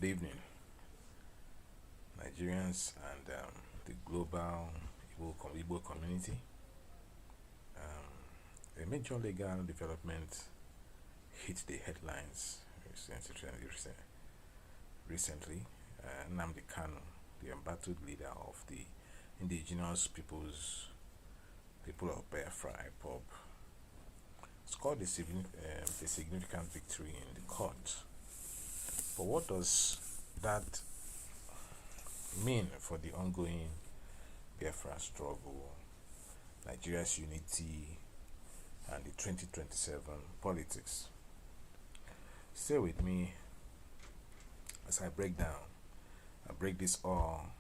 Good evening, Nigerians and the global Igbo community. A major legal development hit the headlines recently. Nnamdi Kanu, the embattled leader of the indigenous people of Biafra, IPOB, scored a significant victory in the court. But what does that mean for the ongoing Biafra struggle, Nigeria's unity, and the 2027 politics? Stay with me as I break this all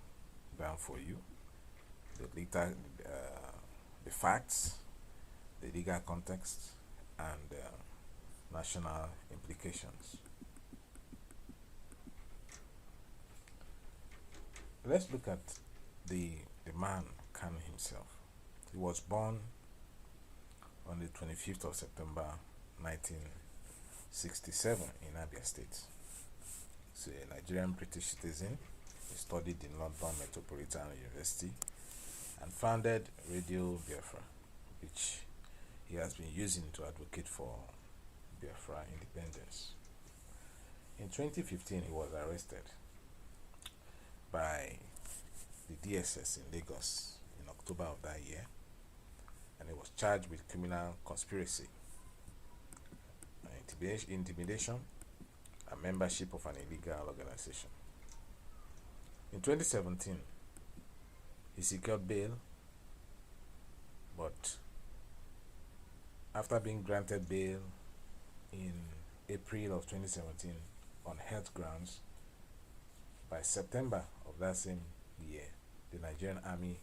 down for you. The facts, the legal context, and national implications. Let's look at the man Kanu himself. He was born on the 25th of September 1967 in Abia State. He's a Nigerian British citizen. He studied in London Metropolitan University and founded Radio Biafra, which he has been using to advocate for Biafra independence. In 2015, he was arrested by the DSS in Lagos in October of that year, and he was charged with criminal conspiracy, intimidation, and membership of an illegal organization. In 2017, he secured bail, but after being granted bail in April of 2017 on health grounds, by September of that same year, the Nigerian army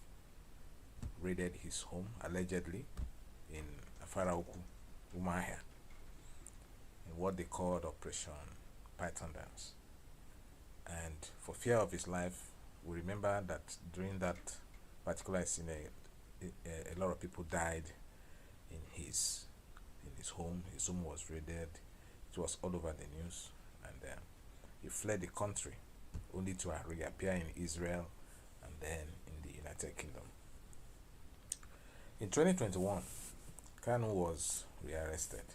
raided his home, allegedly, in Afaraoku, Umuahia, in what they called Operation Python Dance. And for fear of his life, we remember that during that particular scene, a lot of people died in his home. His home was raided. It was all over the news, and he fled the country, only to reappear in Israel and then in the United Kingdom. In 2021, Kanu was rearrested.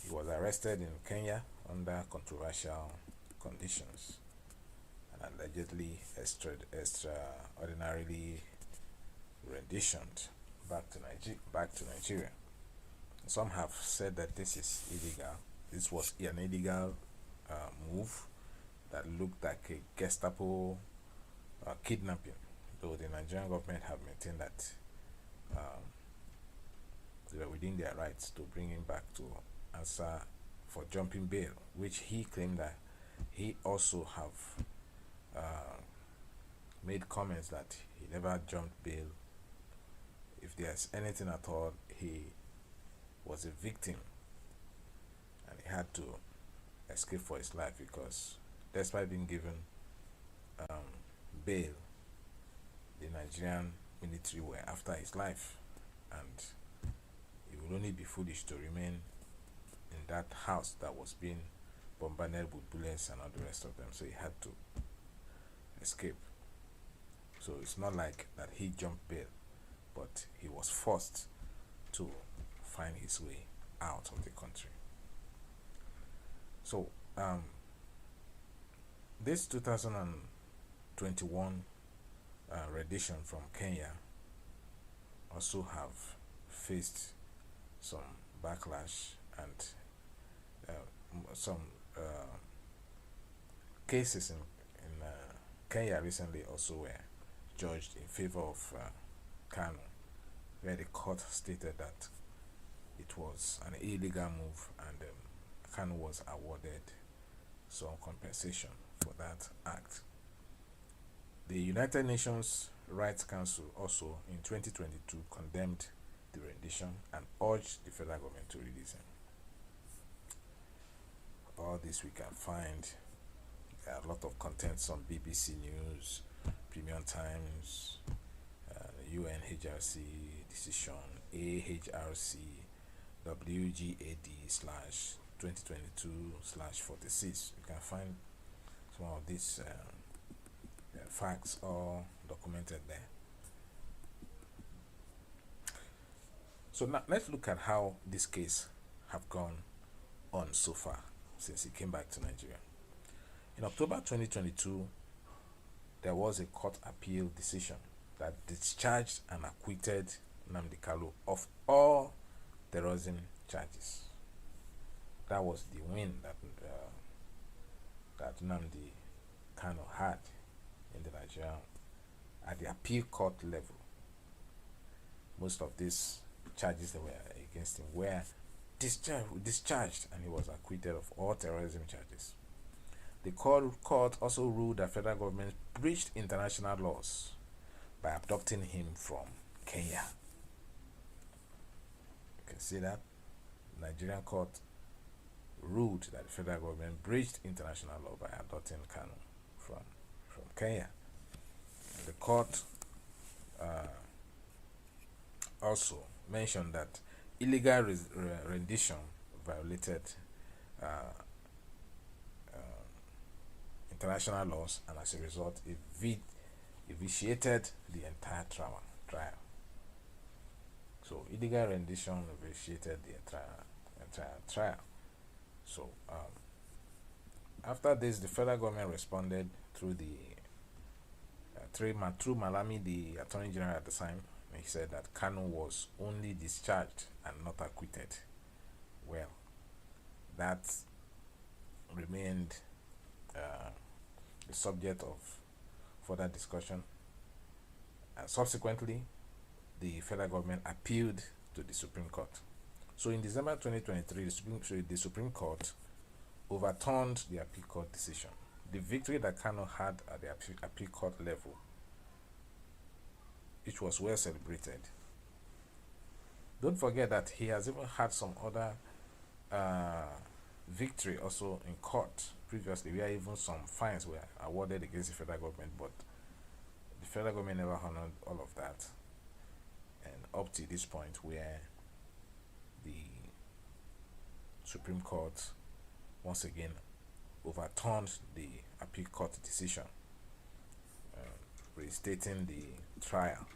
He was arrested in Kenya under controversial conditions and allegedly extraordinarily renditioned back to Nigeria. Some have said that this is illegal. This was an illegal move that looked like a Gestapo kidnapping, though the Nigerian government have maintained that they were within their rights to bring him back to answer for jumping bail, which he claimed that he also have made comments that he never jumped bail. If there's anything at all, he was a victim and he had to escape for his life, because despite being given bail, the Nigerian military were after his life, and he would only be foolish to remain in that house that was being bombarded with bullets and all the rest of them, so he had to escape. So it's not like that he jumped bail, but he was forced to find his way out of the country. So this 2021 rendition from Kenya also have faced some backlash, and some cases in Kenya recently also were judged in favor of Kanu, where the court stated that it was an illegal move, and Kanu was awarded some compensation for that act. The United Nations Rights Council also in 2022 condemned the rendition and urged the federal government to release him. All this we can find. There are a lot of contents on BBC News, Premium Times, UNHRC decision, AHRC, WGAD/2022/46. You can find some of these facts all documented there. So now let's look at how this case have gone on so far since he came back to Nigeria. In October 2022, there was a court appeal decision that discharged and acquitted Nnamdi Kanu of all terrorism charges. That was the win that Nnamdi Kanu had in the Nigerian at the appeal court level. Most of these charges that were against him were discharged, and he was acquitted of all terrorism charges. The court also ruled that federal government breached international laws by abducting him from Kenya. You can see that Nigerian court ruled that the federal government breached international law by abducting Kanu from Kenya. And the court also mentioned that illegal rendition violated international laws, and as a result, it vitiated the entire trial. So illegal rendition vitiated the entire trial. So after this, the federal government responded through through Malami, the Attorney General at the time. And he said that Kanu was only discharged and not acquitted. Well, that remained the subject of further discussion, and subsequently the federal government appealed to the Supreme Court. So in December 2023, the Supreme Court overturned the appeal court decision. The victory that Kanu had at the appeal court level, which was well celebrated. Don't forget that he has even had some other victory also in court previously, where even some fines were awarded against the federal government, but the federal government never honored all of that. And up to this point, where the Supreme Court once again overturned the appeal court decision, restating the trial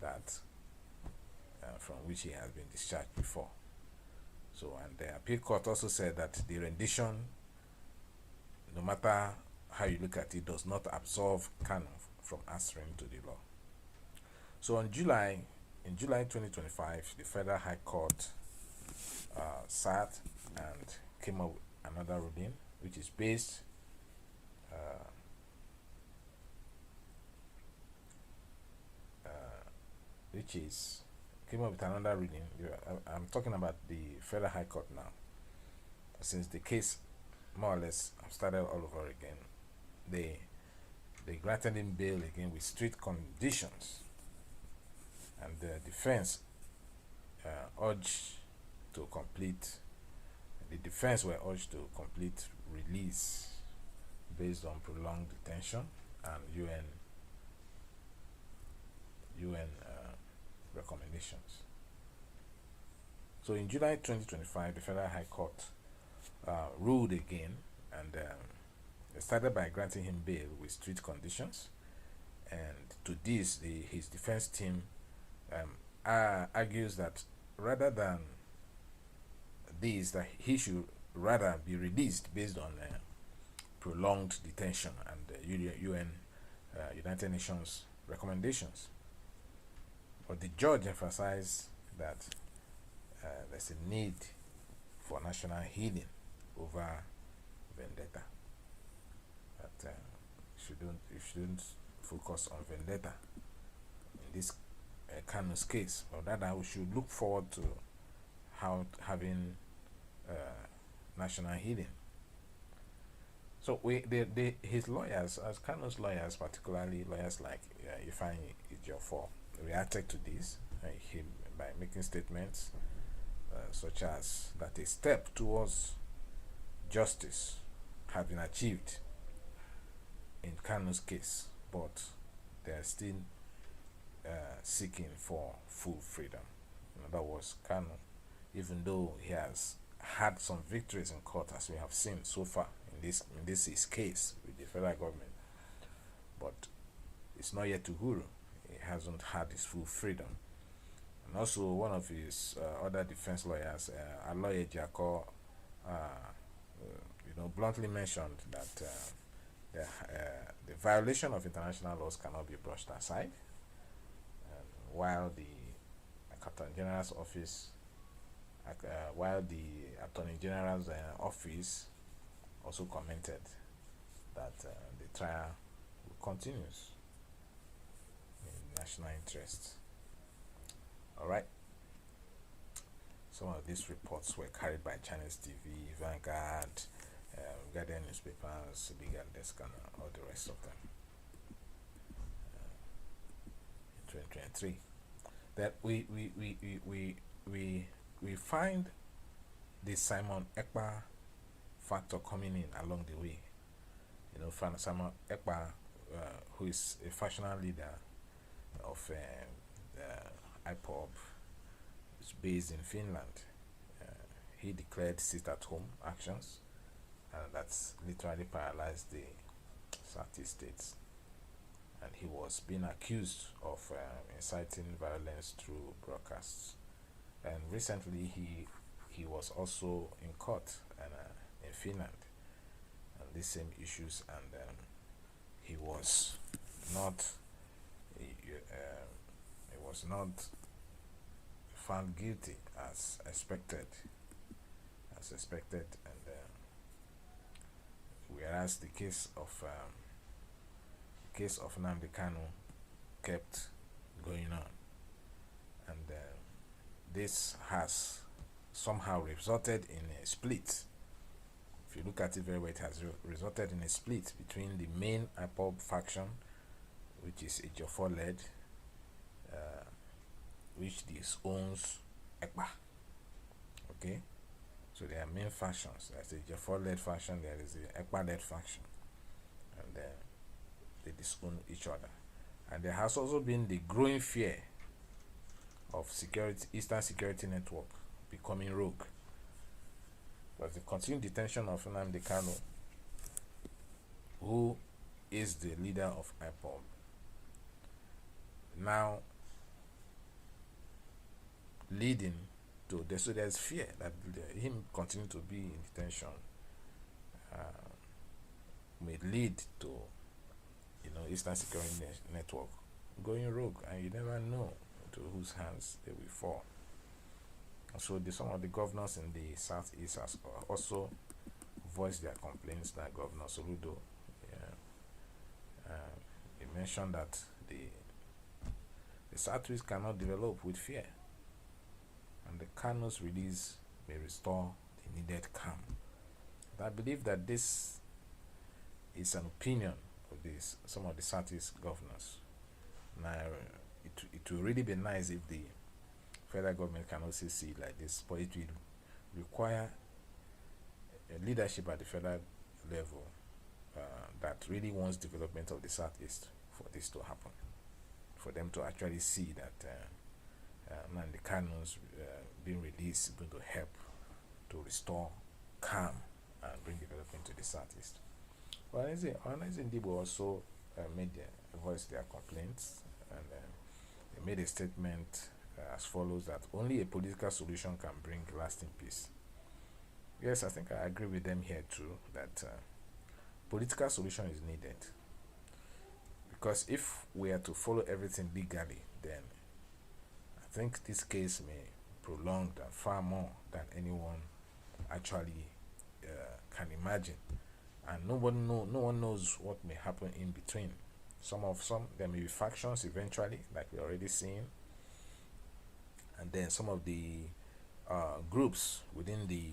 that from which he has been discharged before. So, and the appeal court also said that the rendition, no matter how you look at it, does not absolve Kanu from answering to the law. So in July 2025, the Federal High Court sat and came up with another ruling, which is based came up with another ruling. I'm talking about the Federal High Court now. Since the case more or less started all over again, they granted him bail again with strict conditions, and the defense were urged to complete release based on prolonged detention and UN recommendations. So in July 2025, the Federal High Court ruled again, and they started by granting him bail with strict conditions. And to this, his defense team argues that rather than this, that he should rather be released based on prolonged detention and United Nations recommendations. But the judge emphasized that there's a need for national healing over vendetta. That you shouldn't focus on vendetta in this Kanu's case, but rather we should look forward to having national healing. So his lawyers, as Kanu's lawyers, particularly lawyers like Ifeanyi Ejiofor, reacted to this by making statements such as that a step towards justice had been achieved in Kanu's case, but they are still seeking for full freedom. In other words, Kanu, even though he has had some victories in court, as we have seen so far in in this his case with the federal government, but it's not yet Uhuru. He hasn't had his full freedom. And also, one of his other defense lawyers, Aloye Jako, bluntly mentioned that the violation of international laws cannot be brushed aside, while the Attorney General's office, also commented that the trial continues in national interest. All right. Some of these reports were carried by Chinese TV, Vanguard, Guardian newspapers, Legal Desk, and all the rest of them. In 2023, that we find the Simon Ekpa factor coming in along the way. Simon Ekpa, who is a factional leader of IPOB, is based in Finland. He declared sit-at-home actions, and that's literally paralyzed the Southeast states. And he was being accused of inciting violence through broadcasts. And recently, he was also in court in Finland, and these same issues, and he was not found guilty as expected, and whereas the case of Nnamdi Kanu kept going on, and this has somehow resulted in a split. If you look at it very well, it has resulted in a split between the main IPOB faction, which is Ejiofor led, which this owns Ekpa. Okay, so there are main factions. There's the Ejiofor led faction, there is the Ekpa led faction, and they disown each other. And there has also been the growing fear of Eastern Security Network becoming rogue. But the continued detention of Nnamdi Kanu, who is the leader of IPOB, now leading to so there's fear that him continue to be in detention may lead to Eastern Security Network going rogue, and you never know to whose hands they will fall. So some of the governors in the Southeast has also voiced their complaints. That Governor Soludo, he mentioned that the Southeast cannot develop with fear, and the Kanu's release may restore the needed calm. But I believe that this is an opinion of some of the Southeast governors. Now, it will really be nice if the federal government can also see it like this, but it will require a leadership at the federal level that really wants development of the Southeast for this to happen, for them to actually see that Nnamdi Kanu's being released is going to help to restore calm and bring development to the Southeast. Well, Ndibo also voiced their complaints, and they made a statement as follows: that only a political solution can bring lasting peace. Yes, I think I agree with them here too, that political solution is needed, because if we are to follow everything legally, then I think this case may prolong and far more than anyone actually can imagine, and no one knows what may happen in between. There may be factions eventually, like we're already seeing, and then some of the groups within the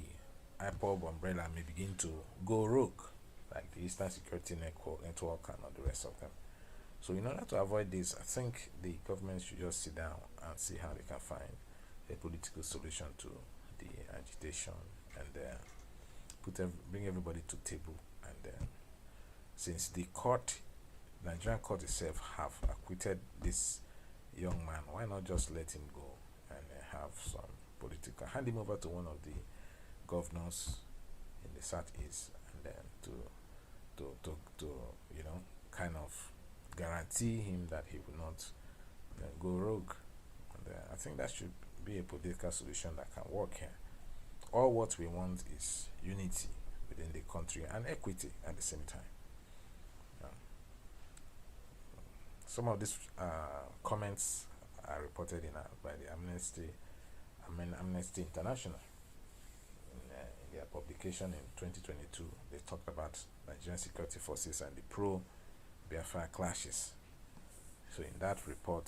IPOB umbrella may begin to go rogue, like the Eastern Security Network and all the rest of them. So in order to avoid this, I think the government should just sit down and see how they can find a political solution to the agitation, and bring everybody to table. And since the Nigerian court itself have acquitted this young man, why not just let him go and have some hand him over to one of the governors in the Southeast, and to kind of guarantee him that he will not go rogue. And I think that should be a political solution that can work here. All what we want is unity within the country and equity at the same time. Some of these comments are reported by the Amnesty International. In their publication in 2022, they talked about Nigerian security forces and the pro-Biafra clashes. So in that report,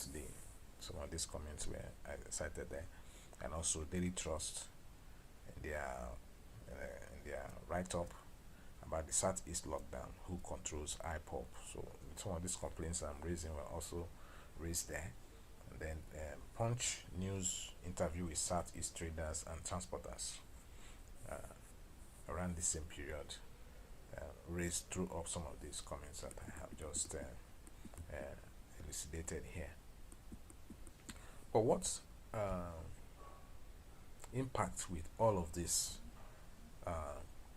some of these comments were cited there, and also Daily Trust in their write-up about the Southeast lockdown, who controls IPOB. So some of these complaints I'm raising were also raised there. And then Punch News interview with Southeast traders and transporters around the same period threw up some of these comments that I have just elucidated here. But what impact with all of this,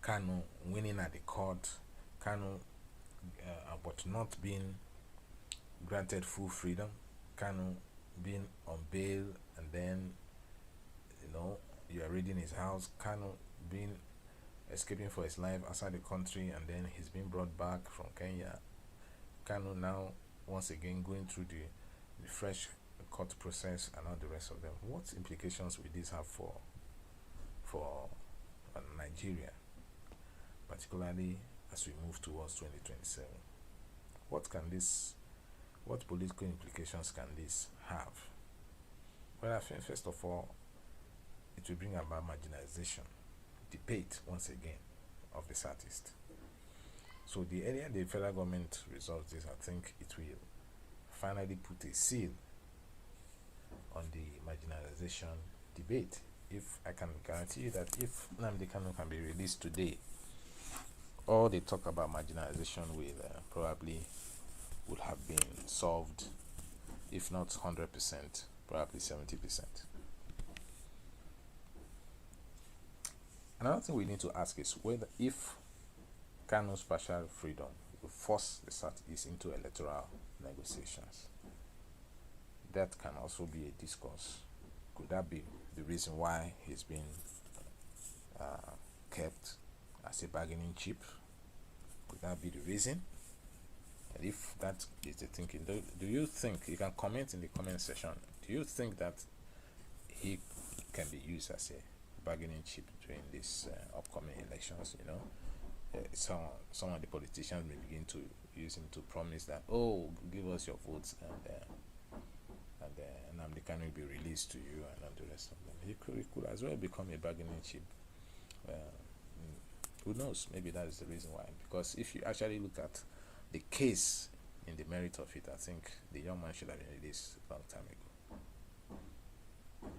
Kanu winning at the court, Kanu but not being granted full freedom, Kanu being on bail, and then you are raiding his house, Kanu escaping for his life outside the country, and then he's been brought back from Kenya. Kanu now once again going through the fresh court process and all the rest of them. What implications will this have for Nigeria, particularly as we move towards 2027? What political implications can this have? Well, I think first of all, it will bring about marginalization, debate once again of the Southeast. So the earlier the federal government resolves this, I think it will finally put a seal on the marginalization debate. If I can guarantee you that if Nnamdi Kanu can be released today, all the talk about marginalization will probably would have been solved, if not 100%, probably 70%. Another thing we need to ask is whether if Kanu's partial freedom will force the Southeast into electoral negotiations. That can also be a discourse. Could that be the reason why he's been kept as a bargaining chip? Could that be the reason? And if that is the thinking, do you think, you can comment in the comment section, do you think that he can be used as a bargaining chip during these upcoming elections? Some of the politicians may begin to use him to promise that, oh, give us your votes, and Nnamdi Kanu will be released to you, and all the rest of them. He could as well become a bargaining chip. Who knows? Maybe that is the reason why. Because if you actually look at the case in the merit of it, I think the young man should have been released a long time ago.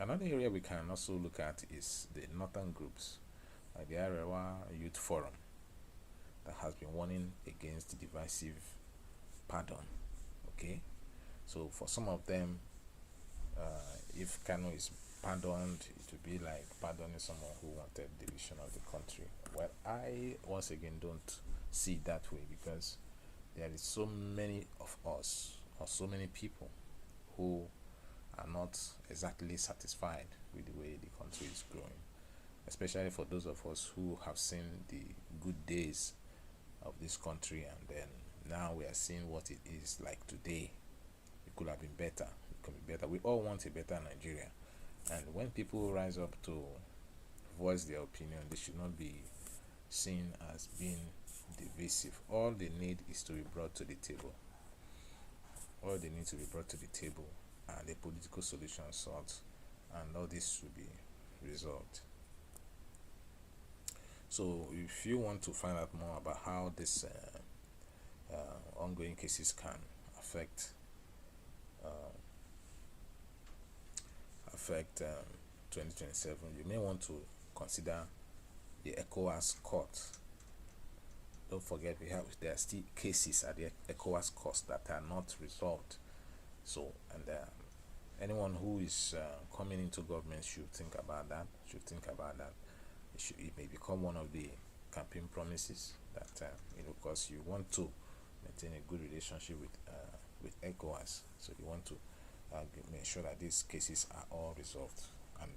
Another area we can also look at is the northern groups, like the Arewa Youth Forum, that has been warning against divisive pardon. Okay, so for some of them, if Kanu is pardoned, it would be like pardoning someone who wanted division of the country. Well, I once again don't see it that way, because there is so many of us, or so many people, who are not exactly satisfied with the way the country is growing, especially for those of us who have seen the good days of this country, and then now we are seeing what it is like today. It could have been better. It could be better. We all want a better Nigeria, and when people rise up to voice their opinion, they should not be seen as being divisive. All they need is to be brought to the table. All they need to be brought to the table, and a political solution sought, and all this will be resolved. So if you want to find out more about how this ongoing cases can affect 2027, you may want to consider the ECOWAS court. Don't forget, there are still cases at the ECOWAS court that are not resolved. So, and anyone who is coming into government should think about that. It may become one of the campaign promises that because you want to maintain a good relationship with ECOWAS, so you want to make sure that these cases are all resolved. And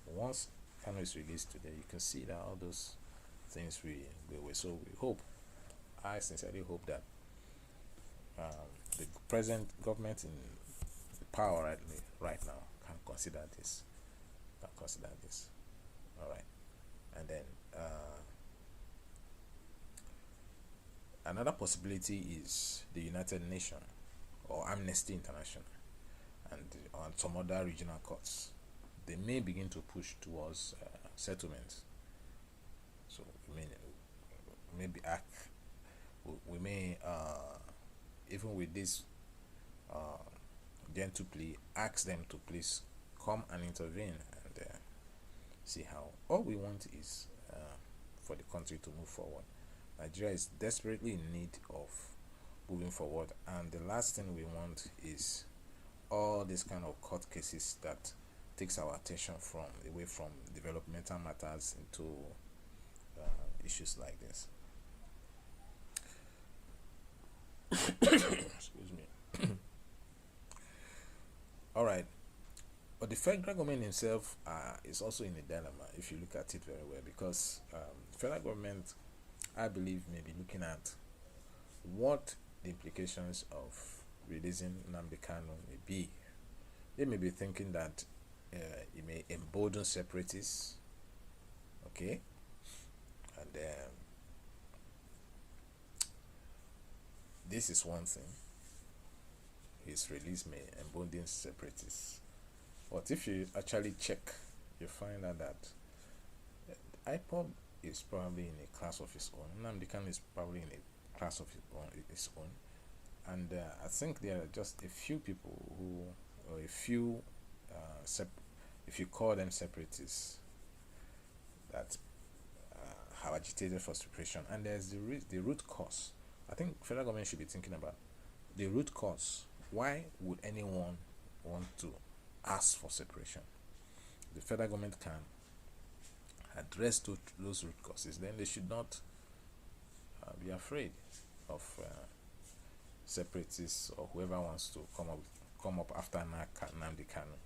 once Kanu is released today, you can see that all those things we so we hope. I sincerely hope that the present government in power right now can consider this. All right, and then another possibility is the United Nations or Amnesty International and on some other regional courts. They may begin to push towards settlements. So we may maybe act. We may even with this gentle plea, ask them to please come and intervene and see how. All we want is for the country to move forward. Nigeria is desperately in need of moving forward, and the last thing we want is all these kind of court cases that takes our attention from away from developmental matters into issues like this. Excuse me. All right, but the federal government himself is also in a dilemma if you look at it very well, because the federal government, I believe, may be looking at what the implications of releasing Nnamdi Kanu may be. They may be thinking that it may embolden separatists, okay, and this is one thing. His release may embolden separatists, but if you actually check, you find out that IPOB is probably in a class of its own. Nnamdi Kanu is probably in a class of its own. And I think there are just a few people who, or a few, if you call them separatists, that have agitated for separation. And there's the root cause. I think federal government should be thinking about the root cause. Why would anyone want to ask for separation? The federal government can address those root causes. Then they should not be afraid of separatists or whoever wants to come up after Nnamdi Kanu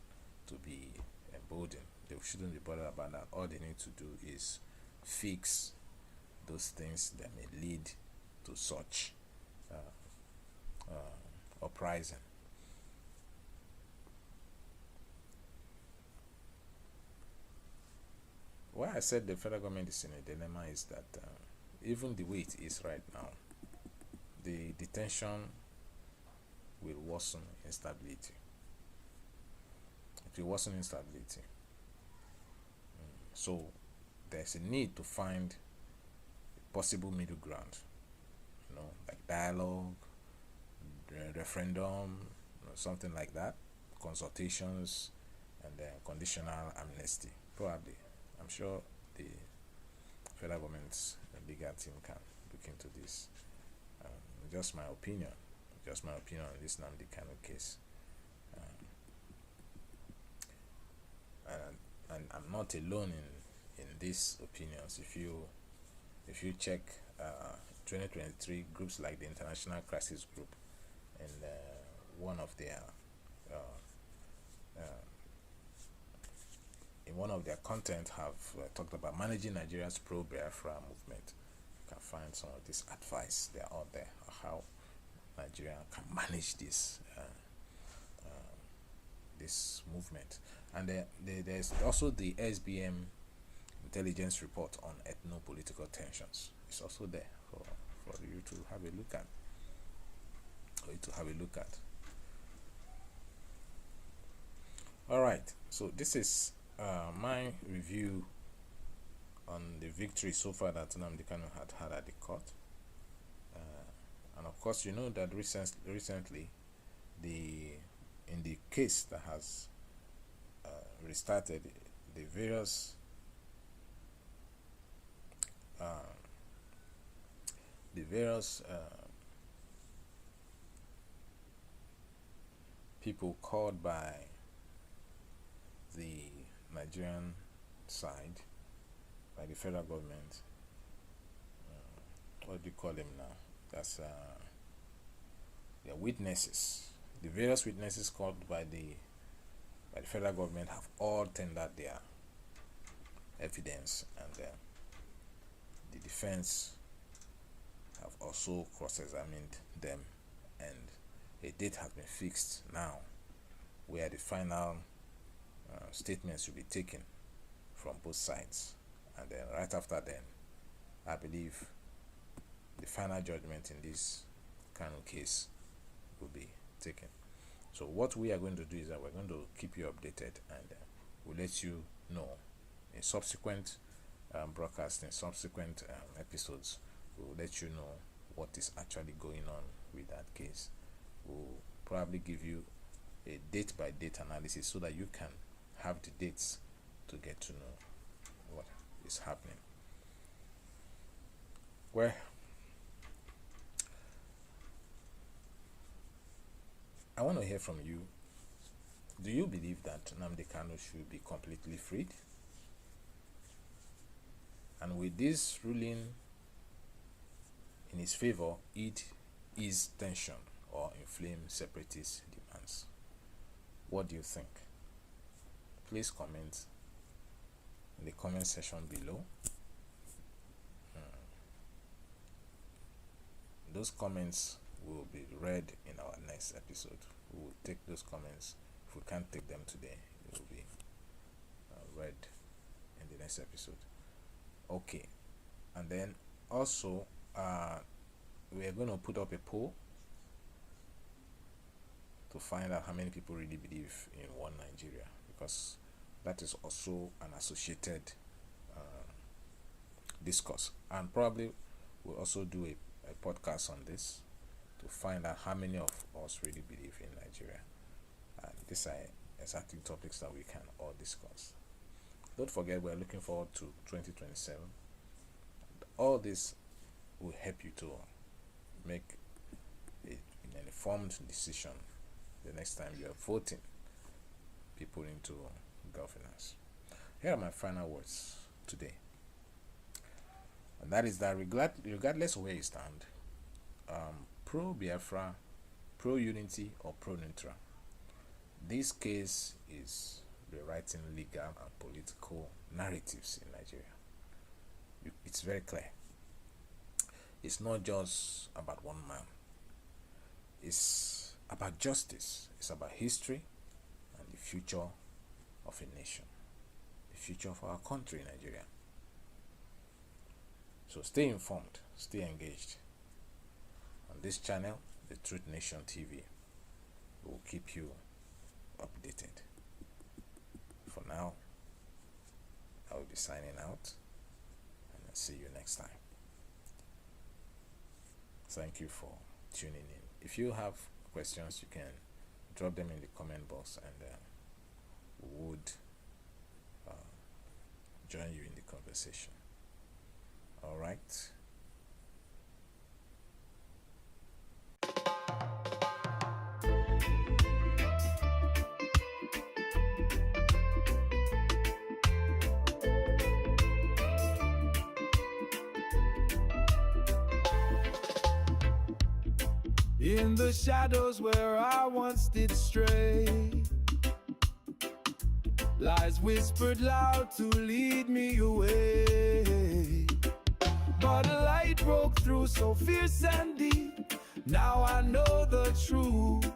to be emboldened. They shouldn't be bothered about that. All they need to do is fix those things that may lead to such uprising. Why I said the federal government is in a dilemma is that even the way it is right now, the detention will worsen instability. It will worsen instability. So there's a need to find a possible middle ground, like dialogue, referendum, something like that, consultations, and then conditional amnesty. Probably, I'm sure the federal government's legal team can look into this. Just my opinion on this Nnamdi Kanu case. And I'm not alone in these opinions. If you check 2023 groups like the International Crisis Group, and one of their in one of their content have talked about managing Nigeria's pro-Biafra movement. You can find some of this advice. They are out there how Nigeria can manage this this movement. And there's also the SBM intelligence report on ethno-political tensions. It's also there for you to have a look at. All right, so this is my review on the victory so far that Nnamdi Kanu had at the court. And of course, you know that recently, in the case that has restarted, the various people called by the Nigerian side, by the federal government, what do you call them now? That's the witnesses. The various witnesses called by the federal government have all tendered their evidence, and the defense have also cross-examined them, and a date has been fixed now where the final statements will be taken from both sides, and then right after then I believe the final judgment in this Kanu case will be taken. So what we are going to do is that we're going to keep you updated, and we'll let you know in subsequent broadcasts, in subsequent episodes. We'll let you know what is actually going on with that case. We'll probably give you a date by date analysis so that you can have the dates to get to know what is happening. Well, I want to hear from you. Do you believe that Nnamdi Kanu should be completely freed? And with this ruling in his favor, it ease tension or inflame separatist demands? What do you think? Please comment in the comment section below. Those comments will be read in our next episode. We will take those comments. If we can't take them today, it will be read in the next episode. Okay, and then also we are going to put up a poll to find out how many people really believe in one Nigeria, because that is also an associated discourse, and probably we'll also do a podcast on this to find out how many of us really believe in Nigeria, and these are exactly topics that we can all discuss. Don't forget, we're looking forward to 2027. All this will help you to make an informed decision the next time you are voting people into governance. Here are my final words today, and that is that regardless of where you stand, pro Biafra, pro unity, or pro neutral, this case is rewriting legal and political narratives in Nigeria. It's very clear. It's not just about one man. It's about justice. It's about history and the future of a nation, the future of our country, Nigeria. So stay informed, stay engaged. On this channel, the Truth Nation TV, we will keep you updated. For now, I will be signing out, and I'll see you next time. Thank you for tuning in. If you have questions, you can drop them in the comment box, and we would join you in the conversation. All right. In the shadows where I once did stray, lies whispered loud to lead me away. But a light broke through so fierce and deep. Now I know the truth,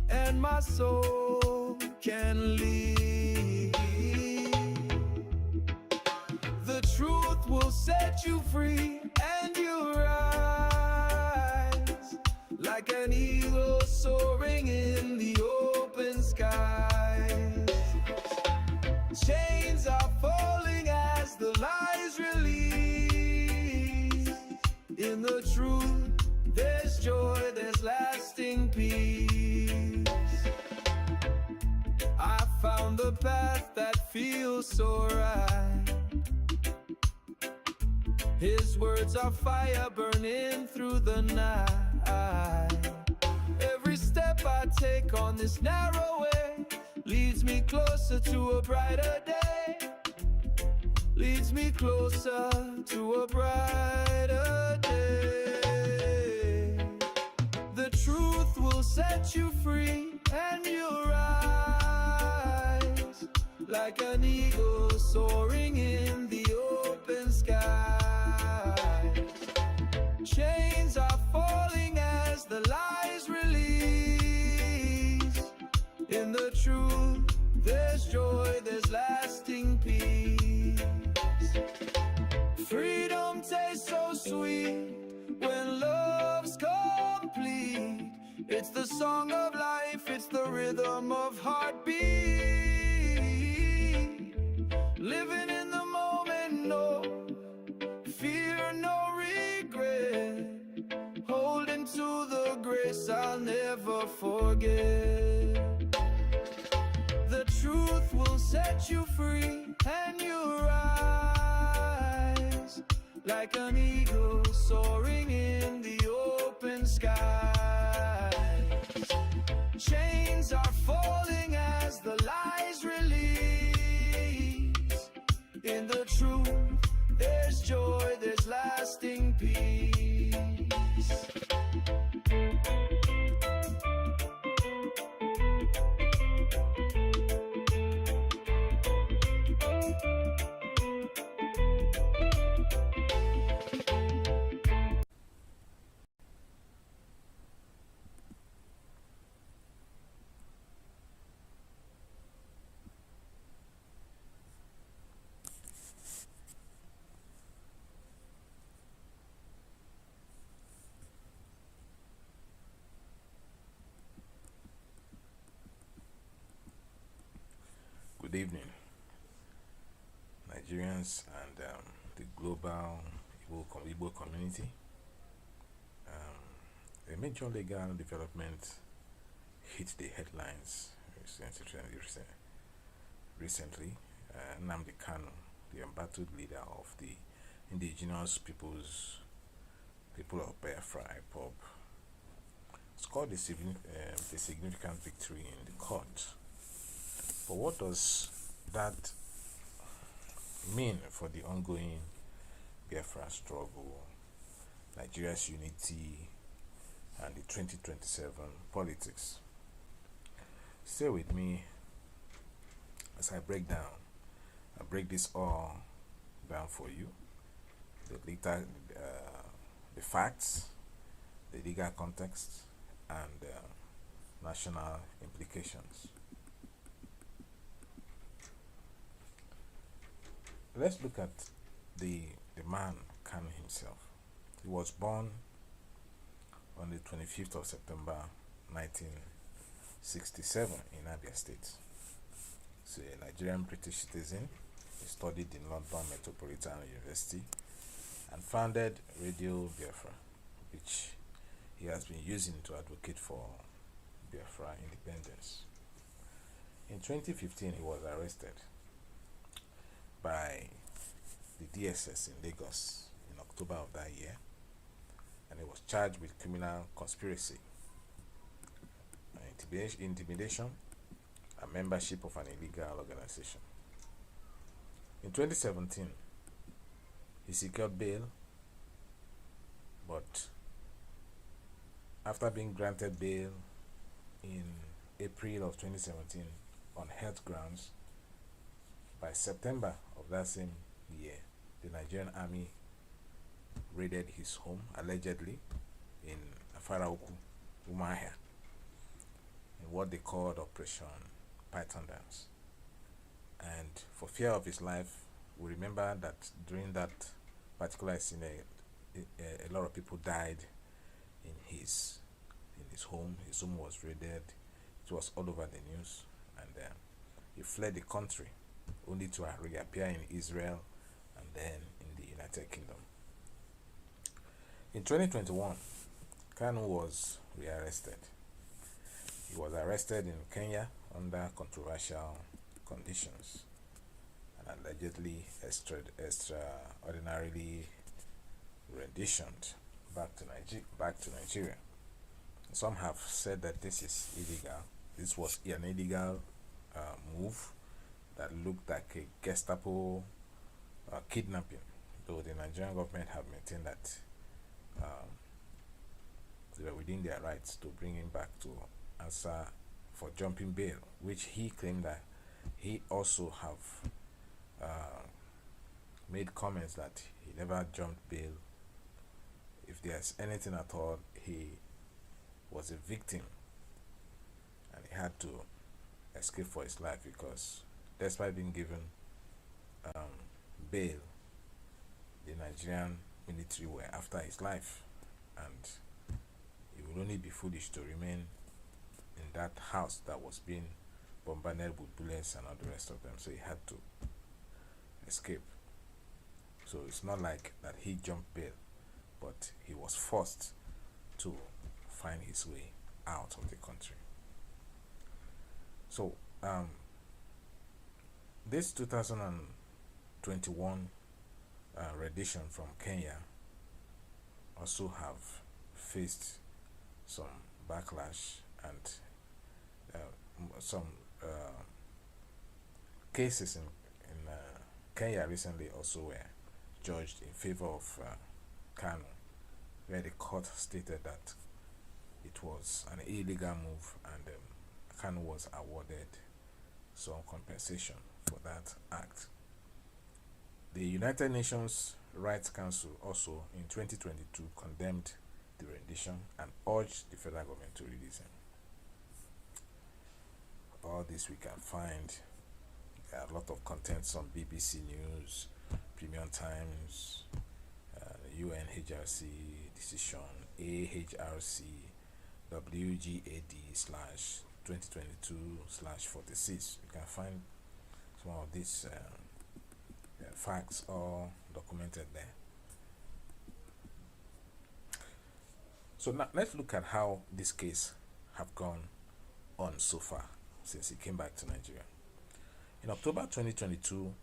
and my soul can lead. The truth will set you free, and you rise like an eagle soaring in the open skies. Chains are falling as the lies release. In the truth, there's joy, there's lasting peace. I found the path that feels so right. His words are fire burning through the night. Every step I take on this narrow way leads me closer to a brighter day. leads me closer to a brighter day. The truth will set you free, and you'll rise like an eagle soaring in the open sky. Chains are falling as the lies release. In the truth, there's joy, there's lasting peace. Freedom tastes so sweet when love's complete. It's the song of life, it's the rhythm of heartbeat. Living in the moment, no fear, no regret. Holding to the grace I'll never forget. The truth will set you free, and you rise like an eagle soaring in the open skies. Chains are falling as the lies release. In the truth, there's joy, there's lasting peace. Good evening, Nigerians and the global Igbo community. A major legal development hit the headlines recently. Nnamdi Kanu, the embattled leader of the indigenous people of Biafra, IPOB, scored a significant victory in the court. But what does that mean for the ongoing Biafra struggle, Nigeria's unity, and the 2027 politics? Stay with me as I break this all down for you. The facts, the legal context, and national implications. Let's look at the man Kanu himself. He was born on the 25th of September 1967 in Abia State. He's a Nigerian British citizen. He studied in London Metropolitan University and founded Radio Biafra, which he has been using to advocate for Biafra independence. In 2015, he was arrested by the DSS in Lagos in October of that year, and he was charged with criminal conspiracy, intimidation, and membership of an illegal organization. In 2017, he secured bail, but after being granted bail in April of 2017 on health grounds, by September of that same year, the Nigerian army raided his home, allegedly, in Afaraoku, Umuahia, in what they called Operation Python Dance. And for fear of his life, we remember that during that particular scene, a lot of people died in his home. His home was raided. It was all over the news, and he fled the country, only to reappear in Israel and then in the United Kingdom. In 2021, Kanu was rearrested. He was arrested in Kenya under controversial conditions and allegedly extraordinarily renditioned back to Nigeria. Some have said that this is illegal. This was an illegal move that looked like a Gestapo kidnapping, though the Nigerian government have maintained that they were within their rights to bring him back to answer for jumping bail, which he claimed that he also have made comments that he never jumped bail. If there's anything at all, he was a victim and he had to escape for his life, because despite being given bail, the Nigerian military were after his life, and he would only be foolish to remain in that house that was being bombarded with bullets and all the rest of them. So he had to escape. So it's not like that he jumped bail, but he was forced to find his way out of the country. So this 2021 rendition from Kenya also have faced some backlash, and some cases in Kenya recently also were judged in favor of Kanu, where the court stated that it was an illegal move, and Kanu was awarded some compensation for that act. The United Nations Rights Council also in 2022 condemned the rendition and urged the federal government to release him. All this we can find. There are a lot of contents on BBC News, Premium Times, UNHRC decision, AHRC, WGAD/2022/46. You can find some of these facts all documented there. So now let's look at how this case have gone on so far since he came back to Nigeria. In October 2022,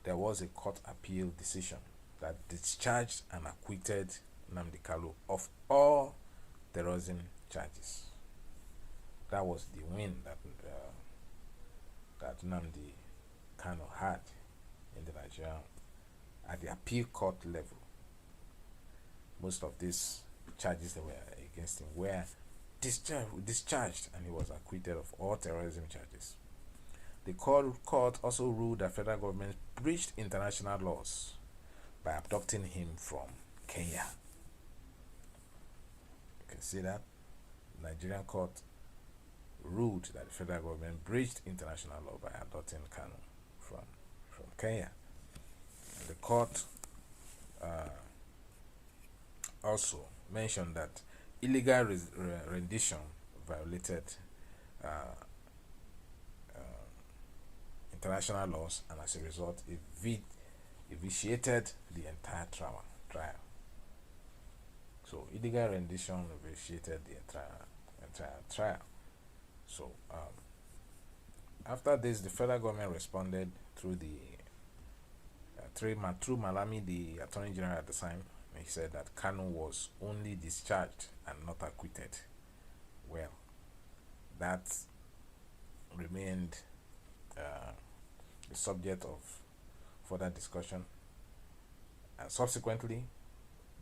there was a court appeal decision that discharged and acquitted Nnamdi Kanu of all terrorism charges. That was the win that Nnamdi Kanu had in the Nigerian at the appeal court level. Most of these charges that were against him were discharged, and he was acquitted of all terrorism charges. The court also ruled that federal government breached international laws by abducting him from Kenya. You can see that the Nigerian court ruled that the federal government breached international law by abducting Kanu from Kenya. And the court also mentioned that illegal rendition violated international laws, and as a result, it vitiated the entire trial. So illegal rendition vitiated the entire trial. So after this, the federal government responded through through Malami, the Attorney General at the time. He said that Kanu was only discharged and not acquitted. Well, that remained the subject of further discussion, and subsequently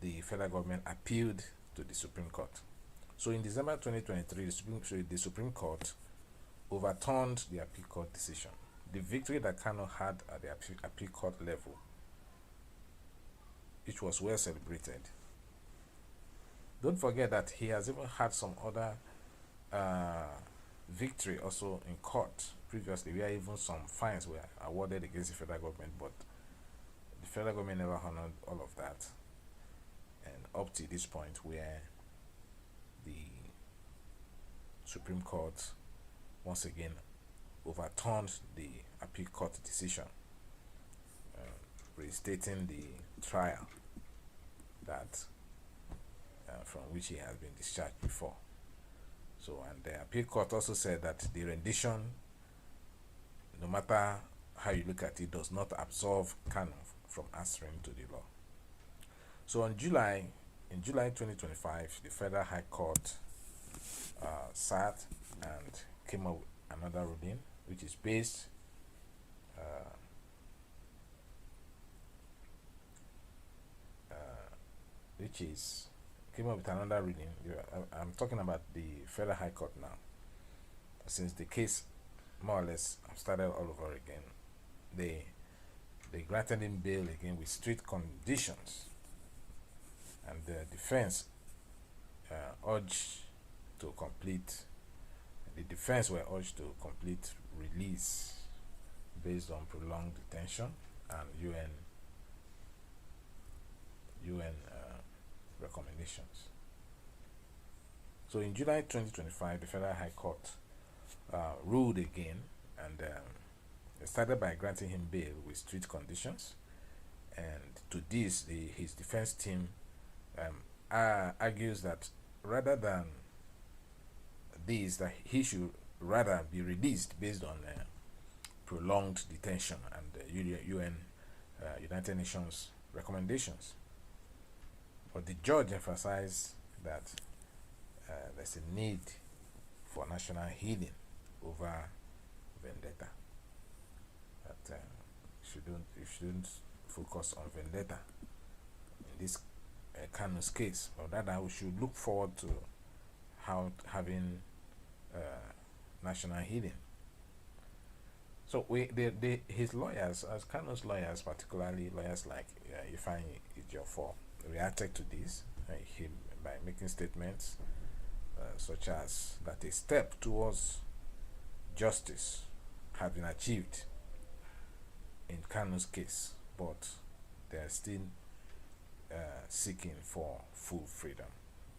the federal government appealed to the Supreme Court. So in December 2023, the Supreme Court overturned the appeal court decision. The victory that Kanu had at the appeal court level, which was well celebrated. Don't forget that he has even had some other victory also in court previously, where even some fines were awarded against the federal government, but the federal government never honored all of that. And up to this point, where the Supreme Court once again overturned the appeal court decision, restating the trial that from which he has been discharged before. So, and the appeal court also said that the rendition, no matter how you look at it, does not absolve Kanu from answering to the law. So in July 2025, the Federal High Court sat and came up with another ruling, which is based came up with another ruling. I'm talking about the Federal High Court now. Since the case more or less started all over again, they granted him bail again with strict conditions, and the defense urged to complete. The defense were urged to complete release based on prolonged detention and UN recommendations. So in July 2025, the Federal High Court ruled again, and it started by granting him bail with strict conditions. And to this, his defense team argues that rather than this, that he should rather be released based on prolonged detention and UN United Nations recommendations. But the judge emphasized that there's a need for national healing over vendetta. That you shouldn't focus on vendetta in this Kanu's case, but rather we should look forward to having national healing. So his lawyers, as Kanu's lawyers, particularly lawyers like Ifeanyi Ejiofor, reacted to this by making statements such as that a step towards justice has been achieved in Kanu's case, but they are still seeking for full freedom.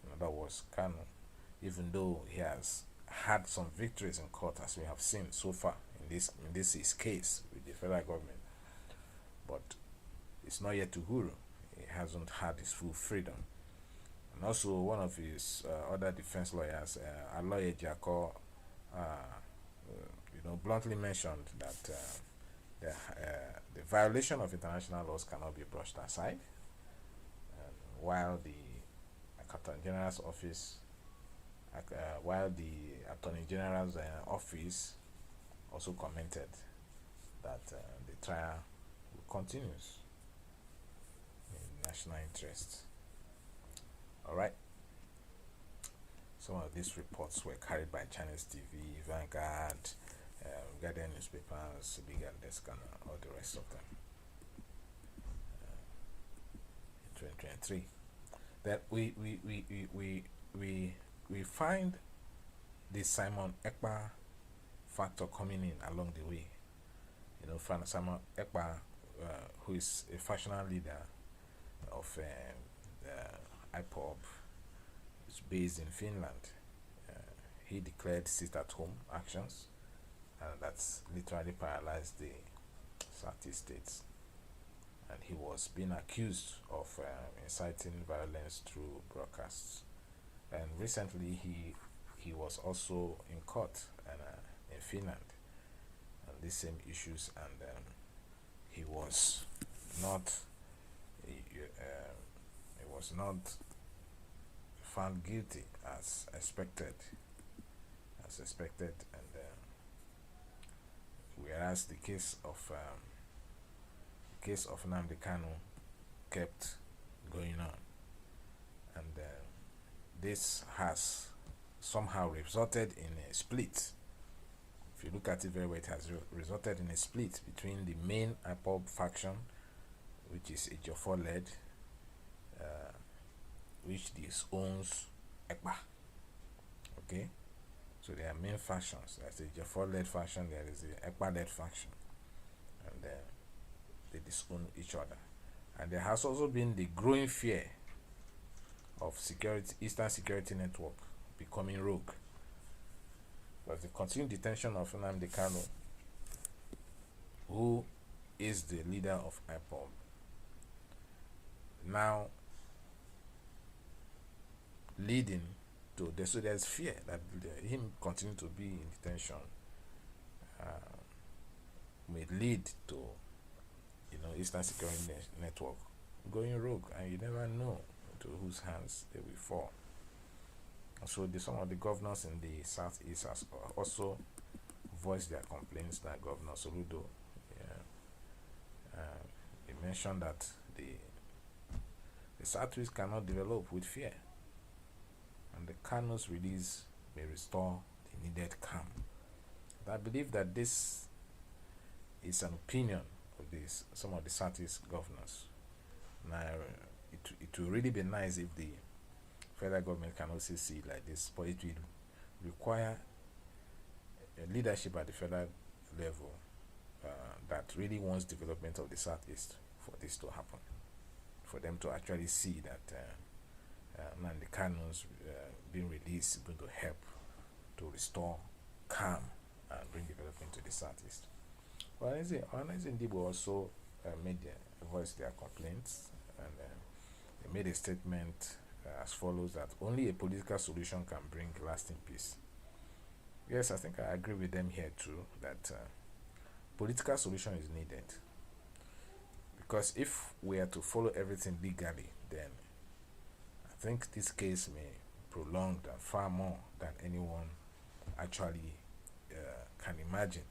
In other words, Kanu, even though he has had some victories in court, as we have seen so far in this his case with the federal government, but it's not yet Uhuru. He hasn't had his full freedom. And also, one of his other defense lawyers, Aloye Jako, bluntly mentioned that the violation of international laws cannot be brushed aside. While the Attorney General's office, also commented that the trial continues in national interest. All right. Some of these reports were carried by Chinese TV, Vanguard, Guardian newspapers, Big and Desk, and all the rest of them. 2023. That we find the Simon Ekpa factor coming in along the way. Simon Ekpa, who is a factional leader of the IPOB, is based in Finland. He declared sit-at-home actions, and that's literally paralyzed the Southeast states. And he was being accused of inciting violence through broadcasts. And recently, he was also in court in Finland on these same issues, and he was not found guilty as expected, and whereas the case of Nnamdi Kanu kept going on, and this has somehow resulted in a split. If you look at it very well, it has resulted in a split between the main IPOB faction, which is Ejiofor led, which disowns Ekpa. Okay, so there are main factions. There's the Ejiofor led faction, there is the Ekpa led faction, and they disown each other. And there has also been the growing fear of Eastern Security Network becoming rogue. But the continued detention of Nnamdi Kanu, who is the leader of IPOB, now leading to so there's fear that him continue to be in detention may lead to Eastern Security Network going rogue, and you never know to whose hands they will fall. So some of the governors in the Southeast has also voiced their complaints, like Governor Soludo. He mentioned that The Southeast cannot develop with fear, and the Kanu's release may restore the needed calm. I believe that this is an opinion of some of the Southeast governors. Now, it will really be nice if the federal government can also see it like this, but it will require a leadership at the federal level that really wants development of the Southeast for this to happen, for them to actually see that Nnamdi Kanu's being released is going to help to restore calm and bring development to the Southeast. Well, Ndibo also voiced their complaints, and they made a statement as follows: that only a political solution can bring lasting peace. Yes, I think I agree with them here too, that political solution is needed, because if we are to follow everything legally, then I think this case may prolong and far more than anyone actually can imagine,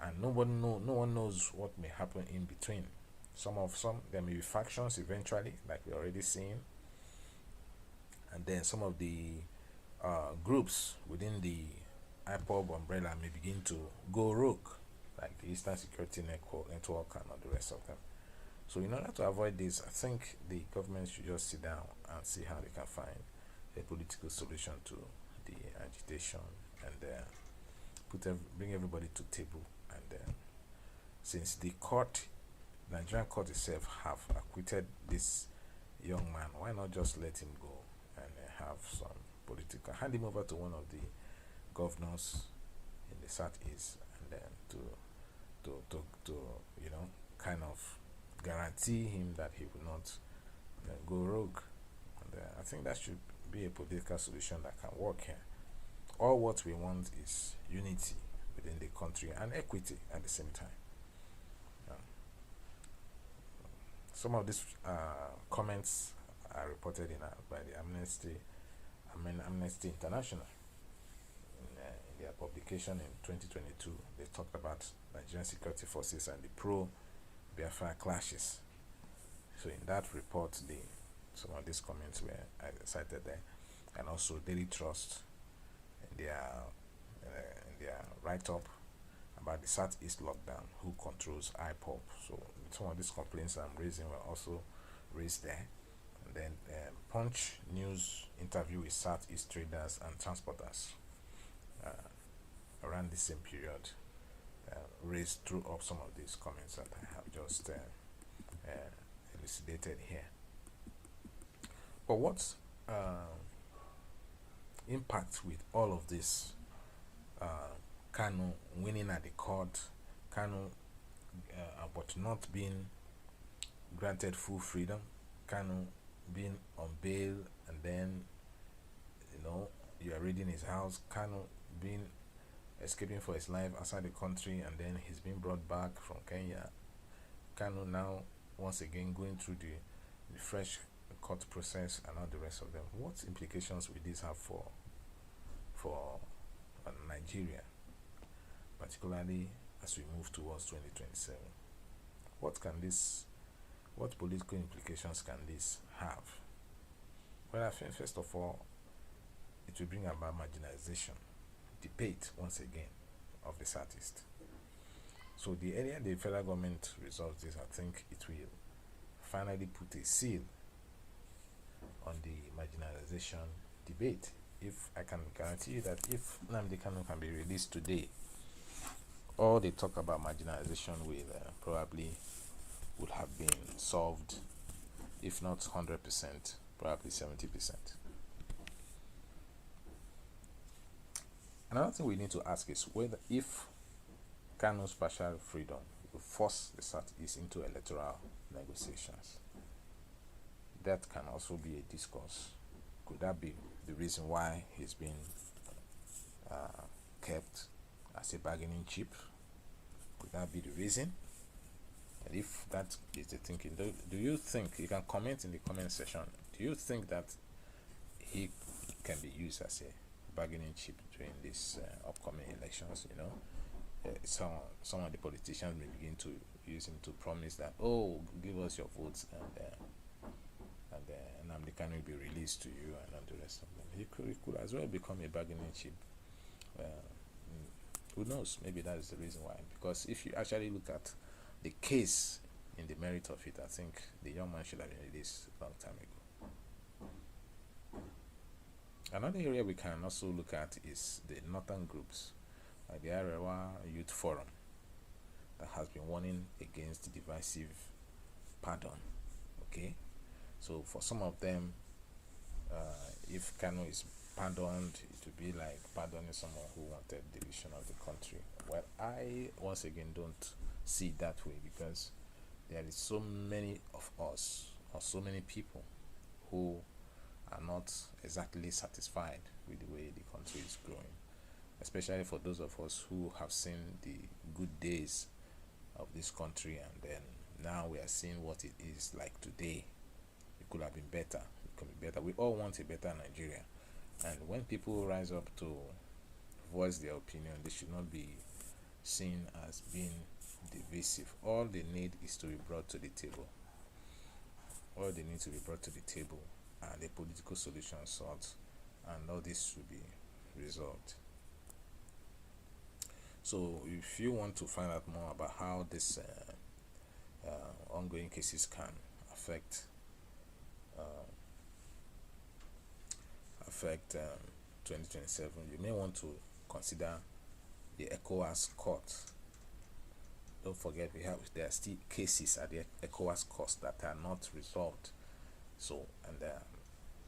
and no one knows what may happen in between. There may be factions eventually, like we're already seeing, and then some of the groups within the IPOB umbrella may begin to go rogue, like the Eastern Security Network and all the rest of them. So in order to avoid this, I think the government should just sit down and see how they can find a political solution to the agitation, and bring everybody to table. And since the Nigerian court itself have acquitted this young man, why not just let him go and have some hand him over to one of the governors in the Southeast, and then to kind of guarantee him that he will not go rogue. And I think that should be a political solution that can work here. All what we want is unity within the country and equity at the same time. Some of these comments are reported by the Amnesty International. In their publication in 2022, they talked about Nigerian security forces and the pro-Biafra clashes. So in that report, some of these comments were cited there, and also Daily Trust in their write-up about the Southeast lockdown, who controls IPOB. So some of these complaints I'm raising were also raised there. And then Punch News interview with Southeast traders and transporters around the same period threw up some of these comments that I have just elucidated here. But what impact with all of this, Kanu winning at the court, Kanu but not being granted full freedom, Kanu being on bail, and then you are raiding his house, Kanu escaping for his life outside the country, and then he's being brought back from Kenya. Kanu now once again going through the fresh court process and all the rest of them. What implications will this have for Nigeria, particularly as we move towards 2027? What political implications can this have? Well, I think first of all, it will bring about marginalization, debate once again of the Southeast. So the earlier the federal government resolves this, I think it will finally put a seal on the marginalization debate. If I can guarantee you that if Nnamdi Kanu can be released today, all the talk about marginalization will probably would have been solved, if not 100%, probably 70%. Another thing we need to ask is whether if Kanu's partial freedom will force the Southeast into electoral negotiations. That can also be a discourse. Could that be the reason why he's been kept as a bargaining chip? Could that be the reason? And if that is the thinking, do you think, you can comment in the comment section, do you think that he can be used as a bargaining chip during these upcoming elections? Some of the politicians may begin to use him to promise that, oh, give us your votes, and Nnamdi Kanu will be released to you and all the rest of them. He could as well become a bargaining chip. Who knows? Maybe that is the reason why. Because if you actually look at the case in the merit of it, I think the young man should have been released a long time ago. Another area we can also look at is the northern groups, like the Arewa Youth Forum, that has been warning against divisive pardon. Okay, so for some of them, if Kanu is pardoned, it would be like pardoning someone who wanted division of the country. Well, I once again don't see it that way, because there is so many of us, or so many people, who are not exactly satisfied with the way the country is growing, especially for those of us who have seen the good days of this country, and then now we are seeing what it is like today. It could have been better. It could be better. We all want a better Nigeria, and when people rise up to voice their opinion, they should not be seen as being divisive. All they need is to be brought to the table. All they need to be brought to the table, and a political solution sought, and all this will be resolved. So if you want to find out more about how this ongoing cases can affect 2027, you may want to consider the ECOWAS court. Don't forget, there are still cases at the ECOWAS court that are not resolved. So, and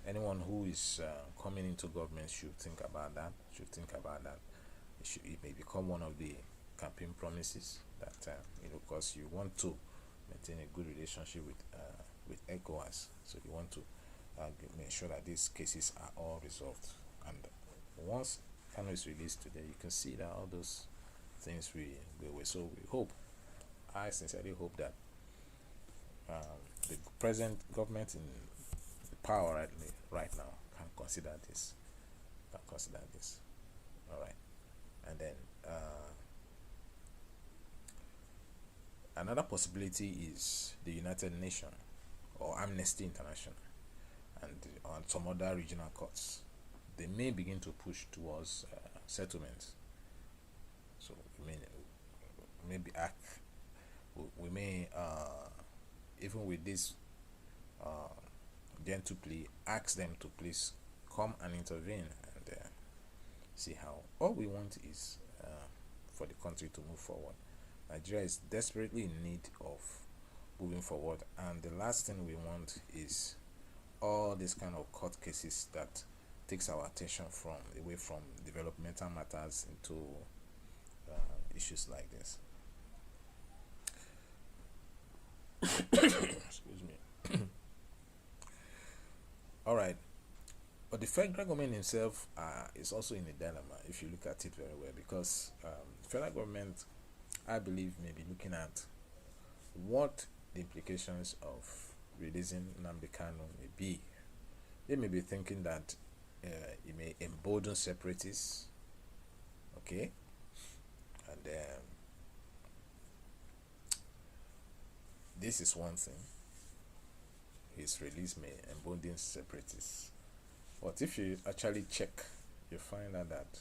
anyone who is coming into government should think about that. It may become one of the campaign promises that because you want to maintain a good relationship with ECOWAS, so you want to make sure that these cases are all resolved. And once Kanu is released today, you can see that all those things we so we hope. I sincerely hope that the present government in power right now can consider this. All right, and then another possibility is the United Nations or Amnesty International and on some other regional courts. They may begin to push towards settlements. So we may even with this gentle plea, ask them to please come and intervene and see how. All we want is for the country to move forward. Nigeria is desperately in need of moving forward, and the last thing we want is all these kind of court cases that takes our attention away from developmental matters into issues like this. Excuse me. All right, but the federal government himself is also in a dilemma if you look at it very well, because the federal government, I believe, may be looking at what the implications of releasing Nnamdi Kanu may be. They may be thinking that it may embolden separatists, okay, and this is one thing. His release may embolden separatists, but if you actually check, you find out that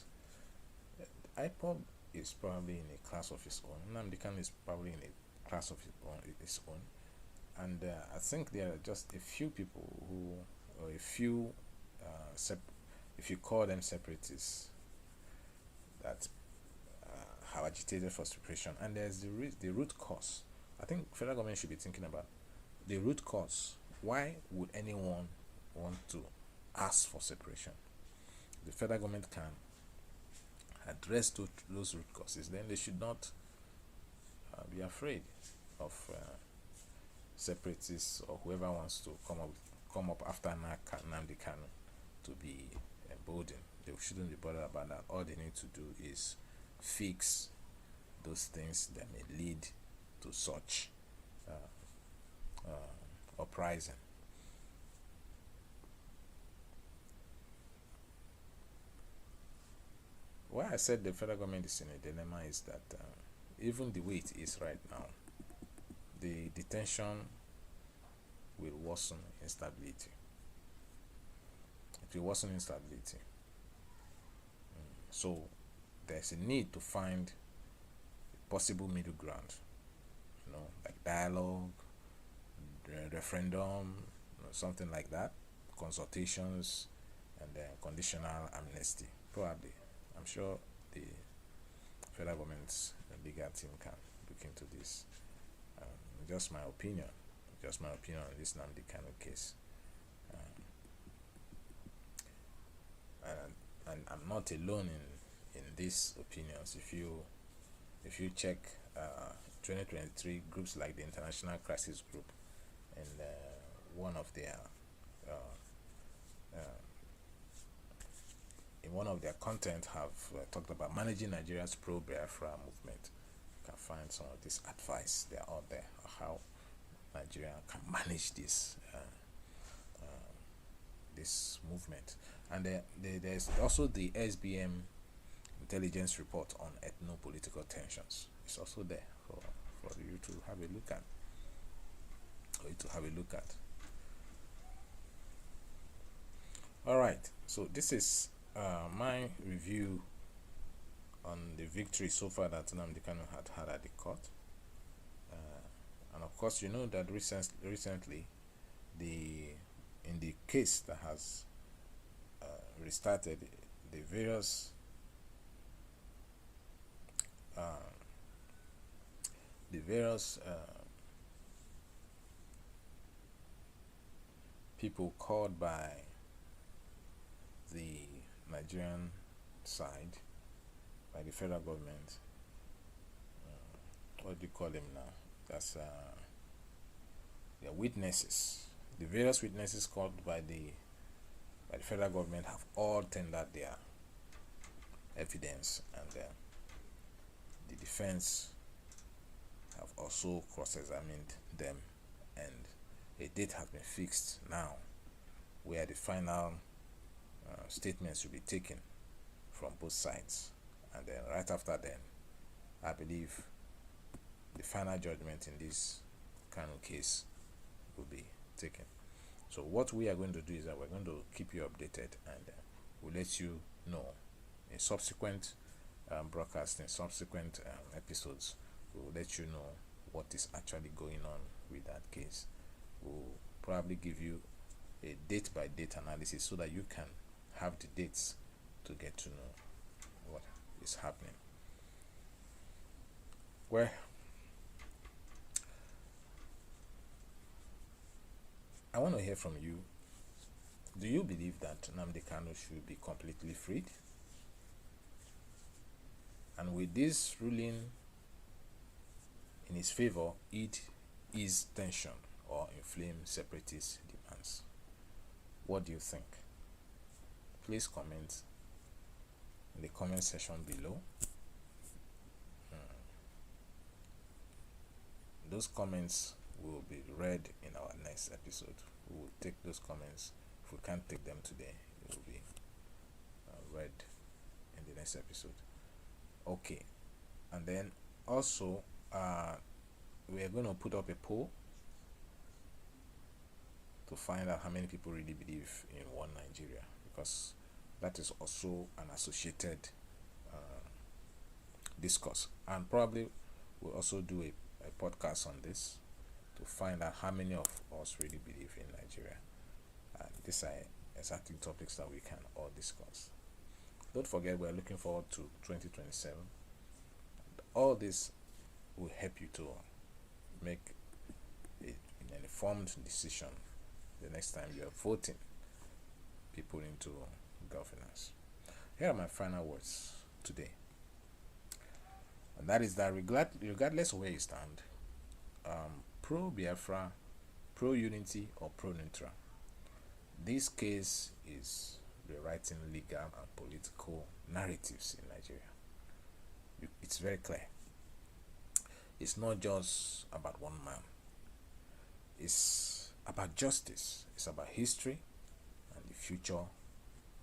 IPOB is probably in a class of his own. Nnamdi Kanu is probably in a class of his own, and I think there are just a few people or a few, if you call them separatists, that have agitated for separation. And there's the root cause. I think federal government should be thinking about the root cause. Why would anyone want to ask for separation? The federal government can address those root causes. Then they should not be afraid of separatists or whoever wants to come up after Nnamdi Kanu to be emboldened. They shouldn't be bothered about that. All they need to do is fix those things that may lead to such uprising. Why I said the federal government is in a dilemma is that even the way it is right now, the detention will worsen instability. It will worsen instability. So there's a need to find a possible middle ground, like dialogue, referendum, something like that, consultations, and then conditional amnesty. Probably, I'm sure the federal government's legal team can look into this. Just my opinion. Just my opinion on this Nnamdi Kanu case. And I'm not alone in these opinions. If you check 2023 groups like the International Crisis Group, and one of their in one of their content have talked about managing Nigeria's pro-Biafra movement. You can find some of this advice there out there, how Nigeria can manage this this movement. And there's also the SBM intelligence report on ethno-political tensions. It's also there for you to have a look at. All right, so this is my review on the victory so far that Nnamdi Kanu had at the court. And of course, you know that recently, in the case that has restarted, the various people called by the Nigerian side, by the federal government, what do you call them now? That's the witnesses. The various witnesses called by the federal government have all tendered their evidence, and the defense have also cross-examined them, and a date has been fixed now where the final statements will be taken from both sides, and then right after then, I believe the final judgment in this kind of case will be taken. So what we are going to do is that we're going to keep you updated, and we'll let you know in subsequent broadcasts, in subsequent episodes. We'll let you know what is actually going on with that case. We'll probably give you a date by date analysis so that you can have the dates to get to know what is happening. Well, I want to hear from you. Do you believe that Nnamdi Kanu should be completely freed? And with this ruling in his favor, it ease tension or inflame separatist demands? What do you think? Please comment in the comment section below. Those comments will be read in our next episode. We will take those comments. If we can't take them today, it will be read in the next episode. Okay, and then also we are going to put up a poll to find out how many people really believe in one Nigeria, because that is also an associated discourse, and probably we'll also do a podcast on this to find out how many of us really believe in Nigeria. And these are exactly topics that we can all discuss. Don't forget, we're looking forward to 2027. All this will help you to make an informed decision the next time you are voting people into governance. Here are my final words today, and that is that regardless of where you stand, pro-Biafra, pro-unity, or pro-neutral, this case is rewriting legal and political narratives in Nigeria. It's very clear. It's not just about one man. It's about justice. It's about history and the future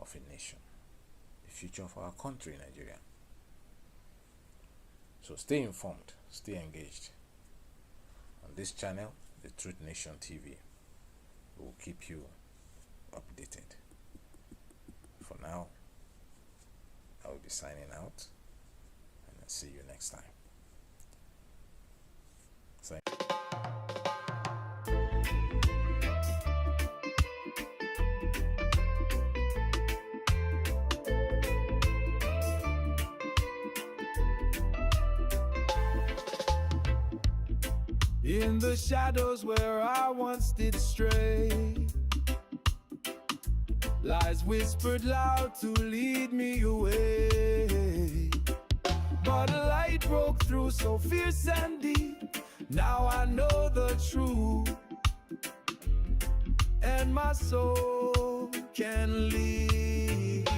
of a nation, the future of our country, Nigeria. So stay informed, stay engaged on this channel, the Truth Nation TV. keep you updated. For now, I will be signing out, and I'll see you next time. In the shadows where I once did stray, lies whispered loud to lead me away. But a light broke through so fierce and deep. Now I know the truth, and my soul can lead.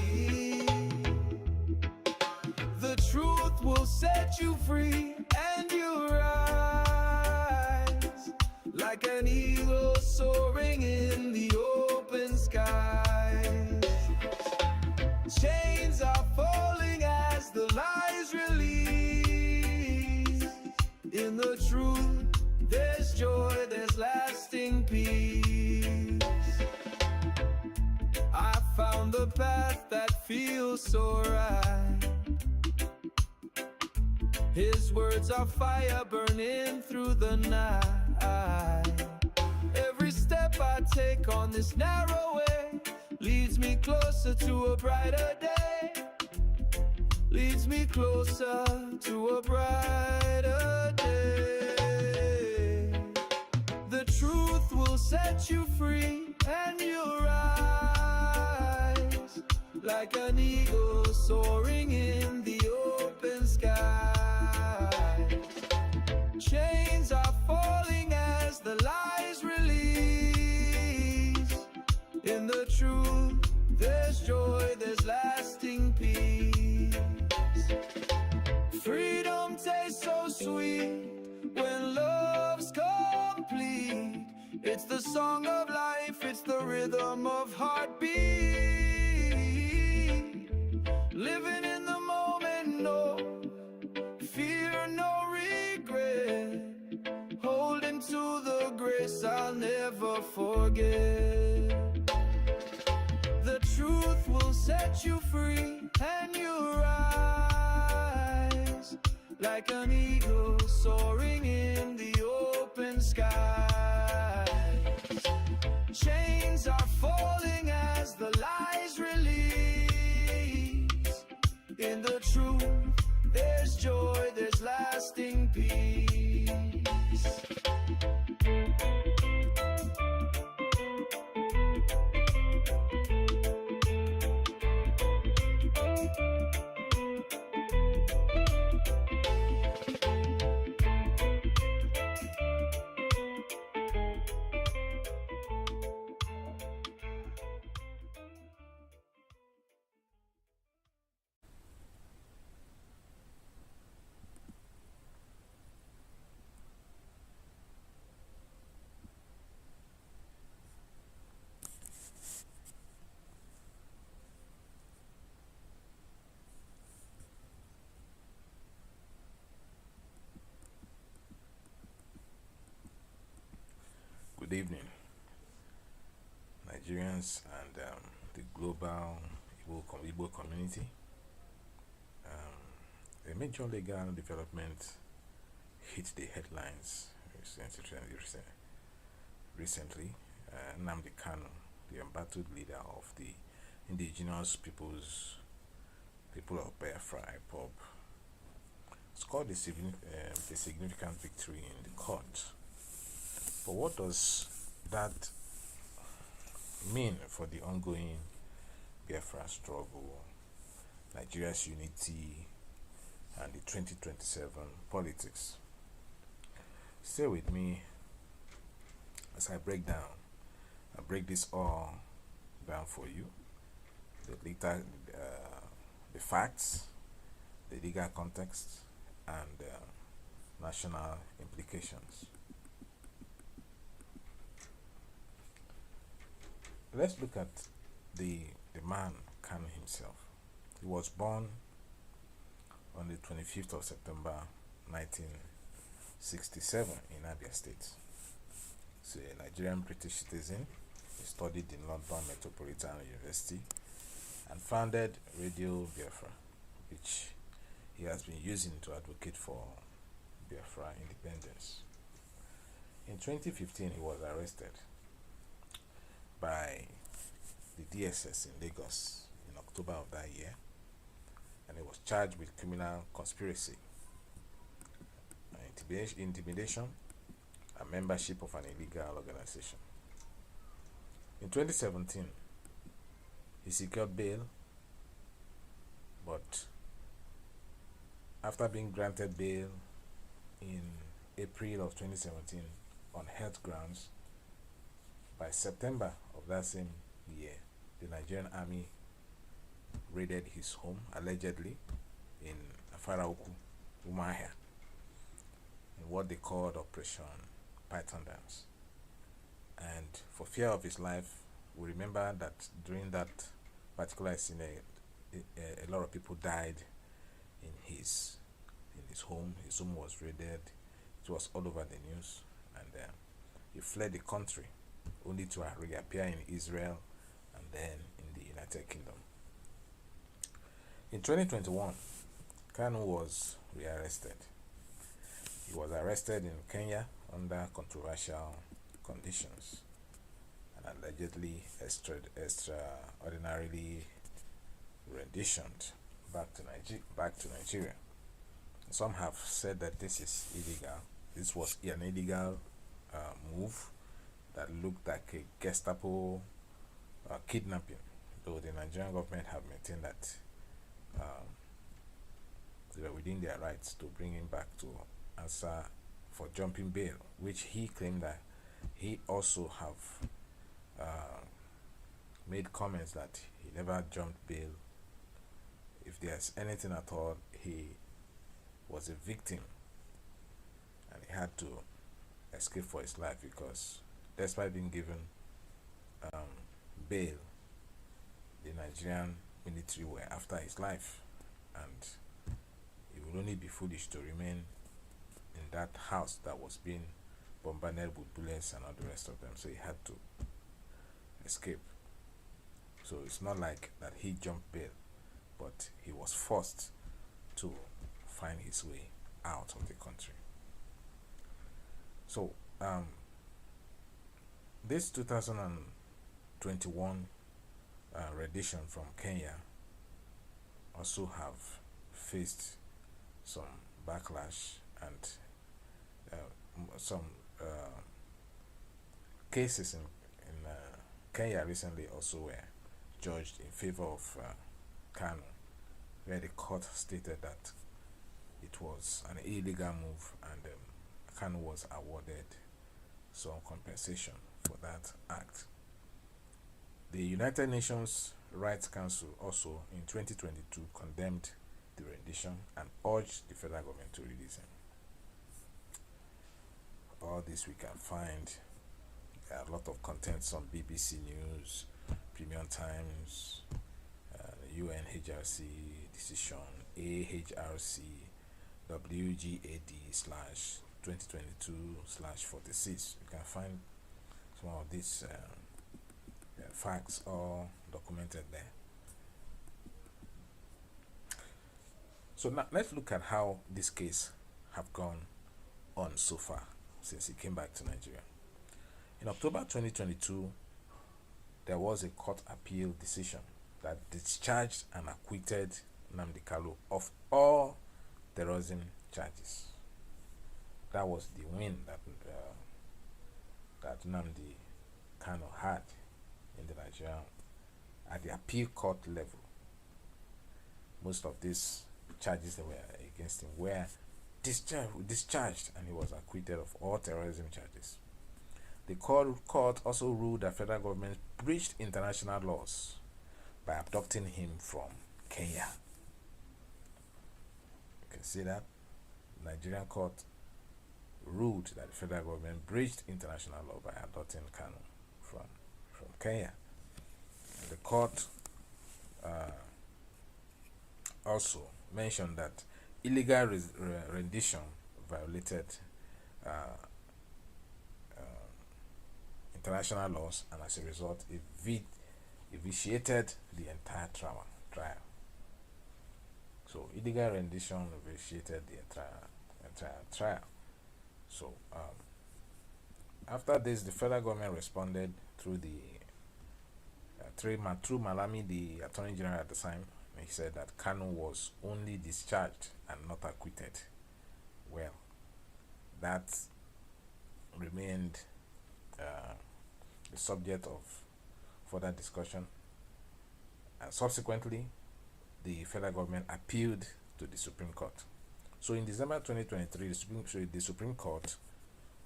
The truth will set you free, and you rise like an eagle soaring in the open skies. Chains are falling as the lies release. In the truth, there's joy, there's lasting peace. I found the path that feels so right. His words are fire burning through the night. Every step I take on this narrow way leads me closer to a brighter day. Leads me closer to a brighter day. The truth will set you free, and you'll rise like an eagle soaring in the open sky. Chains are falling as the lies release. In the truth, there's joy, there's lasting peace. Freedom tastes so sweet when love's complete. It's the song of life, it's the rhythm of heartbeat. Living in the moment, no fear, no regret. Holding to the grace I'll never forget. The truth will set you free, and you rise like an eagle soaring in the open skies. Chains are falling as the lies release. In the truth, there's joy, there's lasting peace. Good evening, Nigerians and the global Igbo community. A major legal development hit the headlines recently. Nnamdi Kanu, the embattled leader of the indigenous people of Biafra, IPOB, scored a significant victory in the court. But what does that mean for the ongoing Biafra struggle, Nigeria's unity, and the 2027 politics? Stay with me as I break this all down for you. The facts, the legal context, and national implications. Let's look at the man Kanu himself. He was born on the 25th of September 1967 in Abia State. He's a Nigerian British citizen, a studied in London Metropolitan University, and founded Radio Biafra, which he has been using to advocate for Biafra independence. In 2015, he was arrested by the DSS in Lagos in October of that year, and he was charged with criminal conspiracy, intimidation, and membership of an illegal organization. In 2017, he secured bail, but after being granted bail in April of 2017 on health grounds, by September of that same year, the Nigerian army raided his home, allegedly, in Afaraoku, Umuahia, in what they called Operation Python Dance. And for fear of his life, we remember that during that particular incident, a lot of people died in his home. His home was raided. It was all over the news, and he fled the country, only to reappear in Israel and then in the United Kingdom. In 2021, Kanu was rearrested. He was arrested in Kenya under controversial conditions and allegedly extraordinarily renditioned back to Nigeria. Some have said that this is illegal. This was an illegal move that looked like a Gestapo kidnapping, though the Nigerian government have maintained that they were within their rights to bring him back to answer for jumping bail, which he claimed that he also have made comments that he never jumped bail. If there's anything at all, he was a victim and he had to escape for his life, because despite being given bail, the Nigerian military were after his life, and it would only be foolish to remain in that house that was being bombarded with bullets and all the rest of them. So he had to escape. So it's not like that he jumped bail, but he was forced to find his way out of the country. So this 2021 rendition from Kenya also have faced some backlash, and some cases in Kenya recently also were judged in favor of Kanu, where the court stated that it was an illegal move, and Kanu was awarded some compensation for that act. The United Nations Rights Council also in 2022 condemned the rendition and urged the federal government to release him. All this we can find. There are a lot of contents on BBC News, Premium Times, UNHRC decision, AHRC, WGAD/2022/46. You can find some of these facts all documented there. So now let's look at how this case have gone on so far since he came back to Nigeria. In October 2022, there was a court appeal decision that discharged and acquitted Nnamdi Kanu of all terrorism charges. That was the win that Nnamdi Kanu had in the Nigerian at the appeal court level. Most of these charges that were against him were discharged, and he was acquitted of all terrorism charges. The court also ruled that federal government breached international laws by abducting him from Kenya. You can see that the Nigerian court ruled that the federal government breached international law by abducting Kanu from Kenya. And the court also mentioned that illegal rendition violated international laws, and as a result, it vitiated the entire trial. So illegal rendition vitiated the entire trial. So after this, the federal government responded through through Malami, the Attorney General at the time. He said that Kanu was only discharged and not acquitted. Well, that remained the subject of further discussion, and subsequently the federal government appealed to the Supreme Court. So in December 2023, the Supreme Court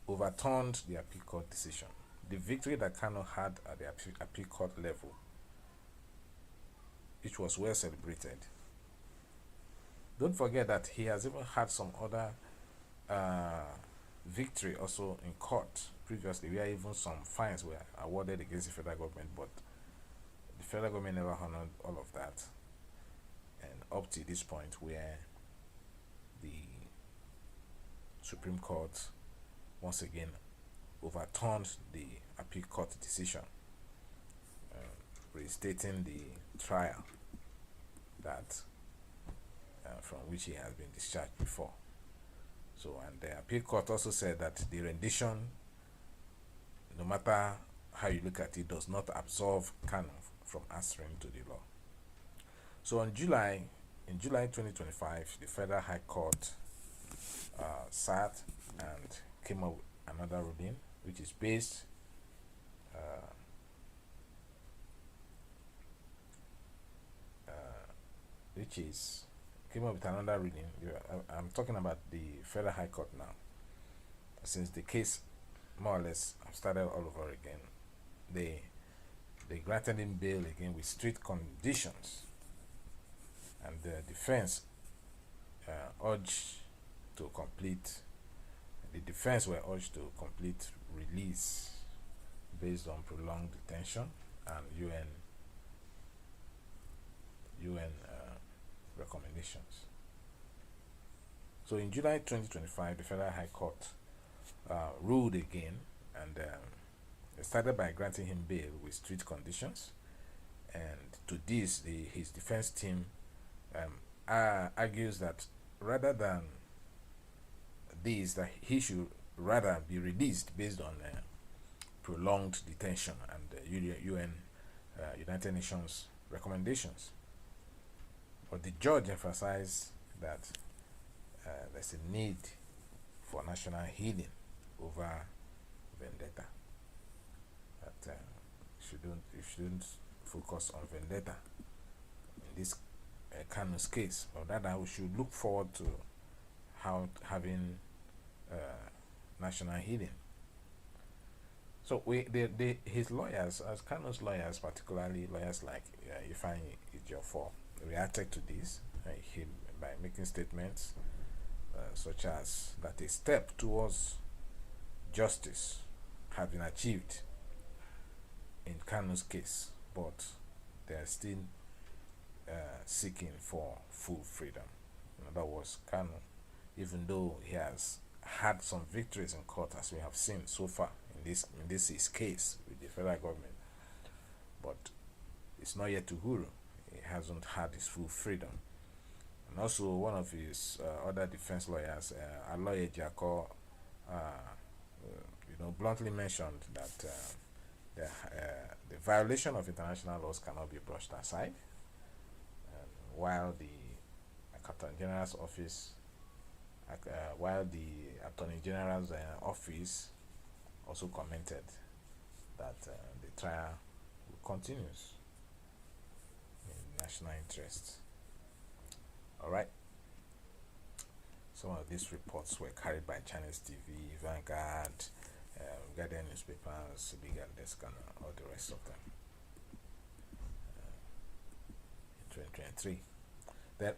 overturned the appeal court decision. The victory that Kanu had at the appeal court level, which was well celebrated. Don't forget that he has even had some other victory also in court previously, where even some fines were awarded against the federal government, but the federal government never honored all of that. And up to this point, where the Supreme Court once again overturned the appeal court decision, restating the trial that from which he has been discharged before. So, and the appeal court also said that the rendition, no matter how you look at it, does not absolve Kanu from answering to the law. So in July 2025, the Federal High Court sat and came up with another ruling, which is based came up with another ruling. I'm talking about the Federal High Court now. Since the case more or less started all over again, they granted him bail again with strict conditions, and the defense urged to complete. The defense were urged to complete release based on prolonged detention and UN recommendations. So in July 2025, the Federal High Court ruled again, and started by granting him bail with strict conditions. And to this, his defense team argues that rather than this, that he should rather be released based on prolonged detention and UN United Nations recommendations. But the judge emphasized that there's a need for national healing over vendetta. That you shouldn't focus on vendetta in this Kanu's case, but rather we should look forward to having national healing. So his lawyers, as Kanu's lawyers, particularly lawyers like Ifeanyi Ejiofor, reacted to this by making statements such as that a step towards justice had been achieved in Kanu's case, but they are still seeking for full freedom. In other words, Kanu, even though he has had some victories in court, as we have seen so far in this his case with the federal government, but it's not yet Uhuru. He hasn't had his full freedom. And also, one of his other defense lawyers, Aloye Jako, bluntly mentioned that the violation of international laws cannot be brushed aside. While the Attorney General's office, also commented that the trial continues in national interest. All right. Some of these reports were carried by Chinese TV, Vanguard, Guardian newspapers, Big and Desk, and all the rest of them. 2023. That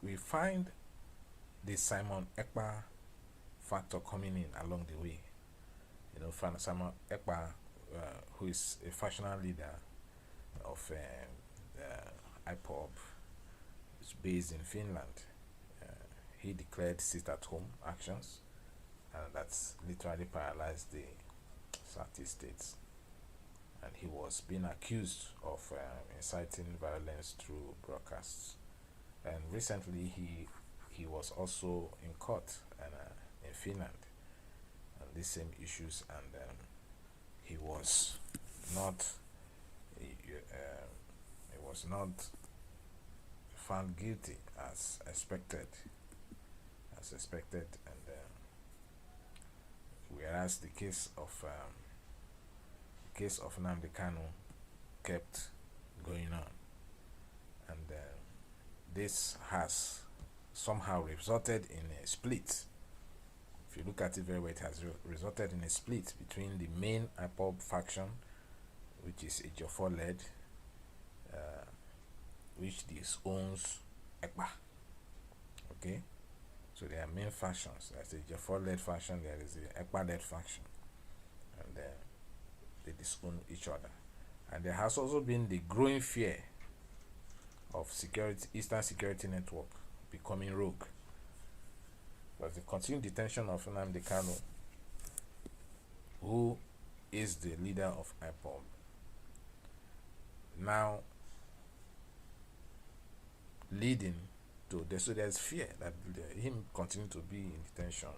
we find the Simon Ekpa factor coming in along the way. Simon Ekpa, who is a factional leader of IPOB, is based in Finland. He declared sit-at-home actions and that's literally paralyzed the Southeast states. And he was being accused of inciting violence through broadcasts. And recently, he was also in court and in Finland on these same issues, and he was not he was not found guilty as expected, and whereas the case of Nnamdi Kanu kept going on, and this has somehow resulted in a split. If you look at it very well, it has resulted in a split between the main IPOB faction, which is Ejiofor led, which disowns Ekpa. Okay, so there are main factions. There's the Ejiofor led faction, there is the Ekpa led faction, and they disown each other. And there has also been the growing fear of Eastern Security Network becoming rogue. But the continued detention of Nnamdi Kanu, who is the leader of IPOB, now leading to so there's fear that him continuing to be in detention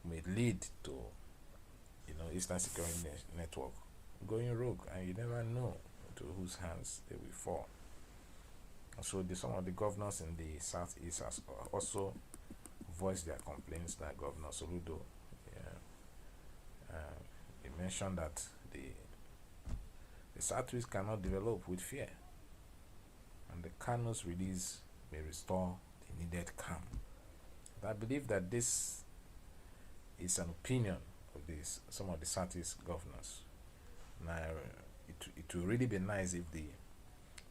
may lead to Eastern Security Network going rogue, and you never know to whose hands they will fall. So some of the governors in the Southeast has also voiced their complaints. That Governor Soludo, he mentioned that the Southeast cannot develop with fear, and the Kanu's release may restore the needed calm. But I believe that this is an opinion of some of the Southeast governors. Now, it will really be nice if the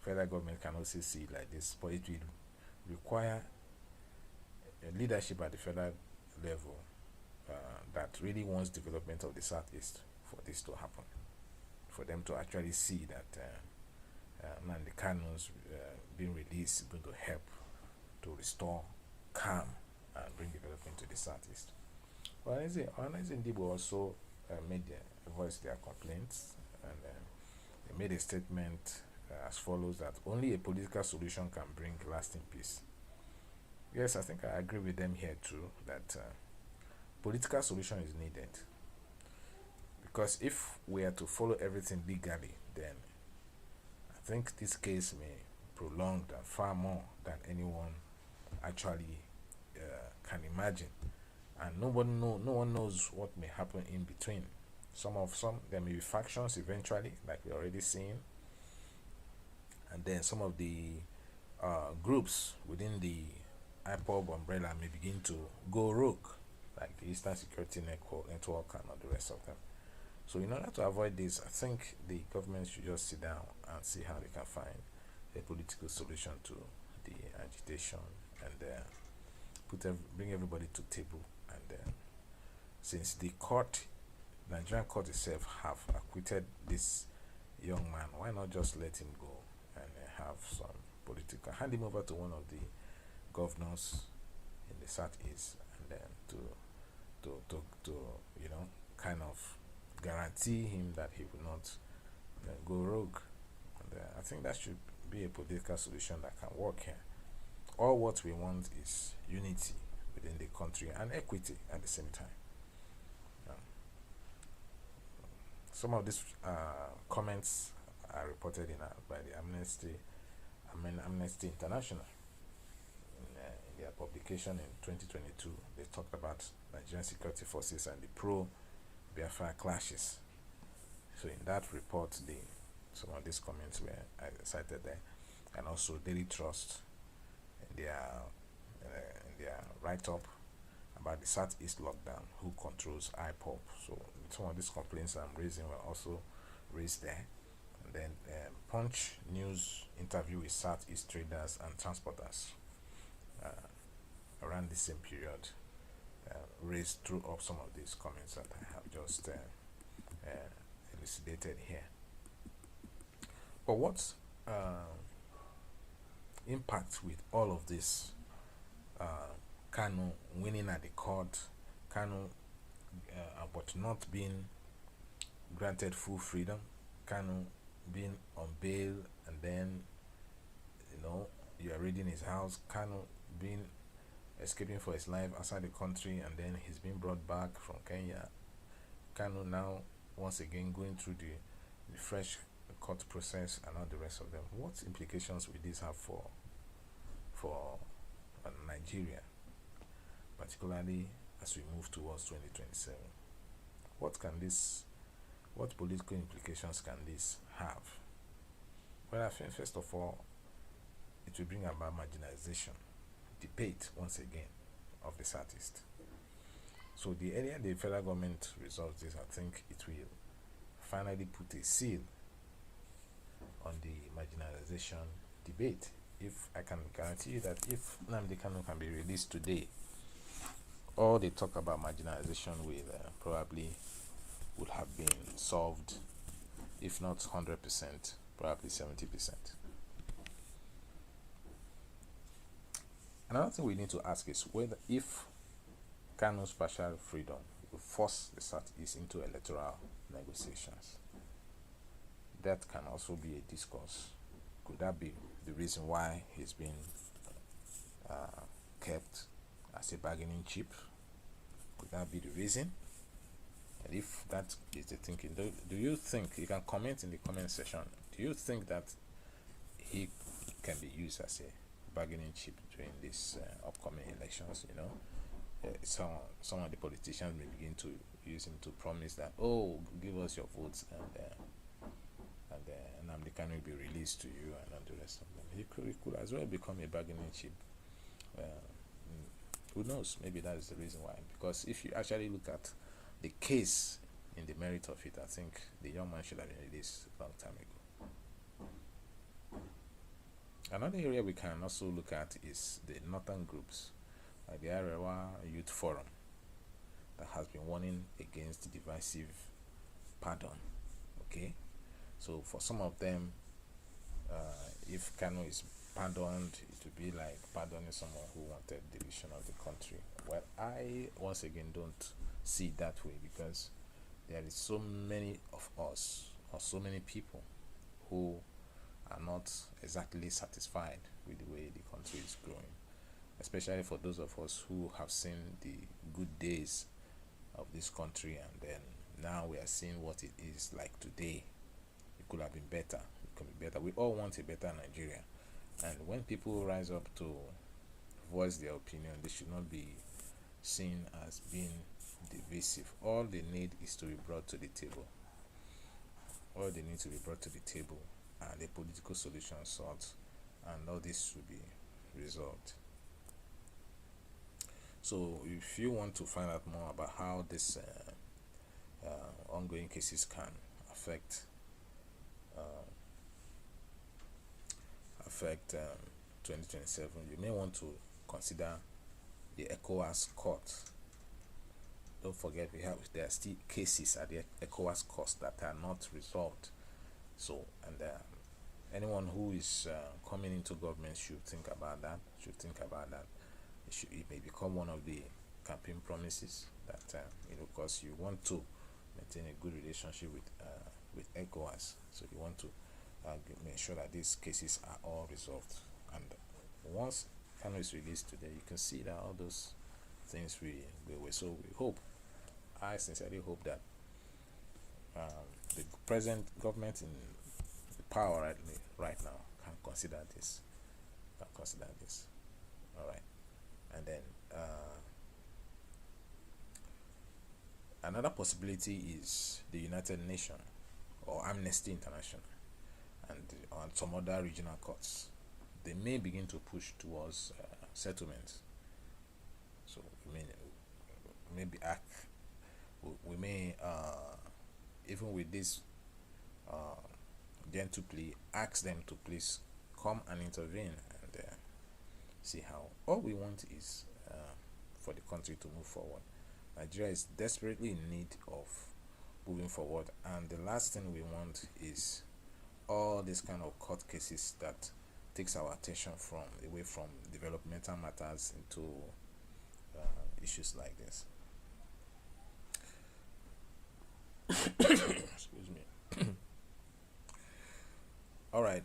federal government can also see it like this, but it will require a leadership at the federal level that really wants development of the Southeast for this to happen, for them to actually see that Nnamdi Kanu's being released is going to help to restore calm and bring development to the Southeast. Well, Ndibo also voiced their complaints, and they made a statement as follows: that only a political solution can bring lasting peace. Yes, I think I agree with them here too, that political solution is needed, because if we are to follow everything legally, then I think this case may prolong far more than anyone actually can imagine, and no one knows what may happen in between. There may be factions eventually, like we're already seeing, and then some of the groups within the IPOB umbrella may begin to go rogue, like the Eastern Security Network and all the rest of them. So in order to avoid this, I think the government should just sit down and see how they can find a political solution to the agitation, and bring everybody to table. And since the Nigerian court itself have acquitted this young man, why not just let him go and have some hand him over to one of the governors in the Southeast, and then to kind of guarantee him that he will not go rogue. And I think that should be a political solution that can work here. All what we want is unity within the country and equity at the same time. Some of these comments are reported by the Amnesty International. In their publication in 2022, they talked about Nigerian security forces and the pro-Biafra clashes. So in that report, some of these comments were cited there, and also Daily Trust in their write-up about the Southeast lockdown, who controls IPOB. So some of these complaints I'm raising were also raised there. And then Punch News interview with Southeast traders and transporters around the same period threw up some of these comments that I have just elucidated here. But what impact with all of this Kanu winning at the court, Kanu but not being granted full freedom, Kanu being on bail, and then you are raiding his house, Kanu being escaping for his life outside the country, and then he's being brought back from Kenya. Kanu now once again going through the fresh court process and all the rest of them. What implications will this have for Nigeria, particularly as we move towards 2027? What political implications can this have? Well, I think first of all, it will bring about marginalization, debate once again of this artist. So the earlier the federal government resolves this, I think it will finally put a seal on the marginalization debate. If I can guarantee you that if Nnamdi Kanu can be released today, all the talk about marginalization will probably would have been solved, if not 100%, probably 70%. Another thing we need to ask is whether if Kanu's partial freedom will force the Southeast into electoral negotiations. That can also be a discourse. Could that be the reason why he's been kept as a bargaining chip? Could that be the reason? And if that is the thinking, do you think, you can comment in the comment section, do you think that he can be used as a bargaining chip during these upcoming elections? Some of the politicians may begin to use him to promise that, oh, give us your votes, and Nnamdi Kanu will be released to you, and all the rest of them. He could as well become a bargaining chip. Who knows? Maybe that is the reason why. Because if you actually look at the case in the merit of it, I think the young man should have been released a long time ago. Another area we can also look at is the northern groups, like the Arewa Youth Forum, that has been warning against divisive pardon. Okay, so for some of them, if Kanu is pardoned, it would be like pardoning someone who wanted division of the country. Well, I once again don't see it that way, because there is so many of us, or so many people, who are not exactly satisfied with the way the country is growing, especially for those of us who have seen the good days of this country, and then now we are seeing what it is like today. It could have been better. It could be better. We all want a better Nigeria, and when people rise up to voice their opinion, they should not be seen as being divisive. All they need is to be brought to the table. All they need to be brought to the table, and a political solution sought, and all this should be resolved. So if you want to find out more about how this ongoing cases can affect 2027, you may want to consider the ECOWAS court. Don't forget, there are still cases at the ECOWAS court that are not resolved. So, and anyone who is coming into government should think about that. It may become one of the campaign promises that because you want to maintain a good relationship with ECOWAS, so you want to make sure that these cases are all resolved. And once Kanu is released today, you can see that all those things we were. So we hope, I sincerely hope that the present government in power right now can consider this. All right. And then another possibility is the United Nations or Amnesty International and on some other regional courts. They may begin to push towards settlements. So we may even with this gentle plea, ask them to please come and intervene, and see how. All we want is for the country to move forward. Nigeria is desperately in need of moving forward, and the last thing we want is all these kind of court cases that takes our attention away from developmental matters into issues like this. Excuse me. All right.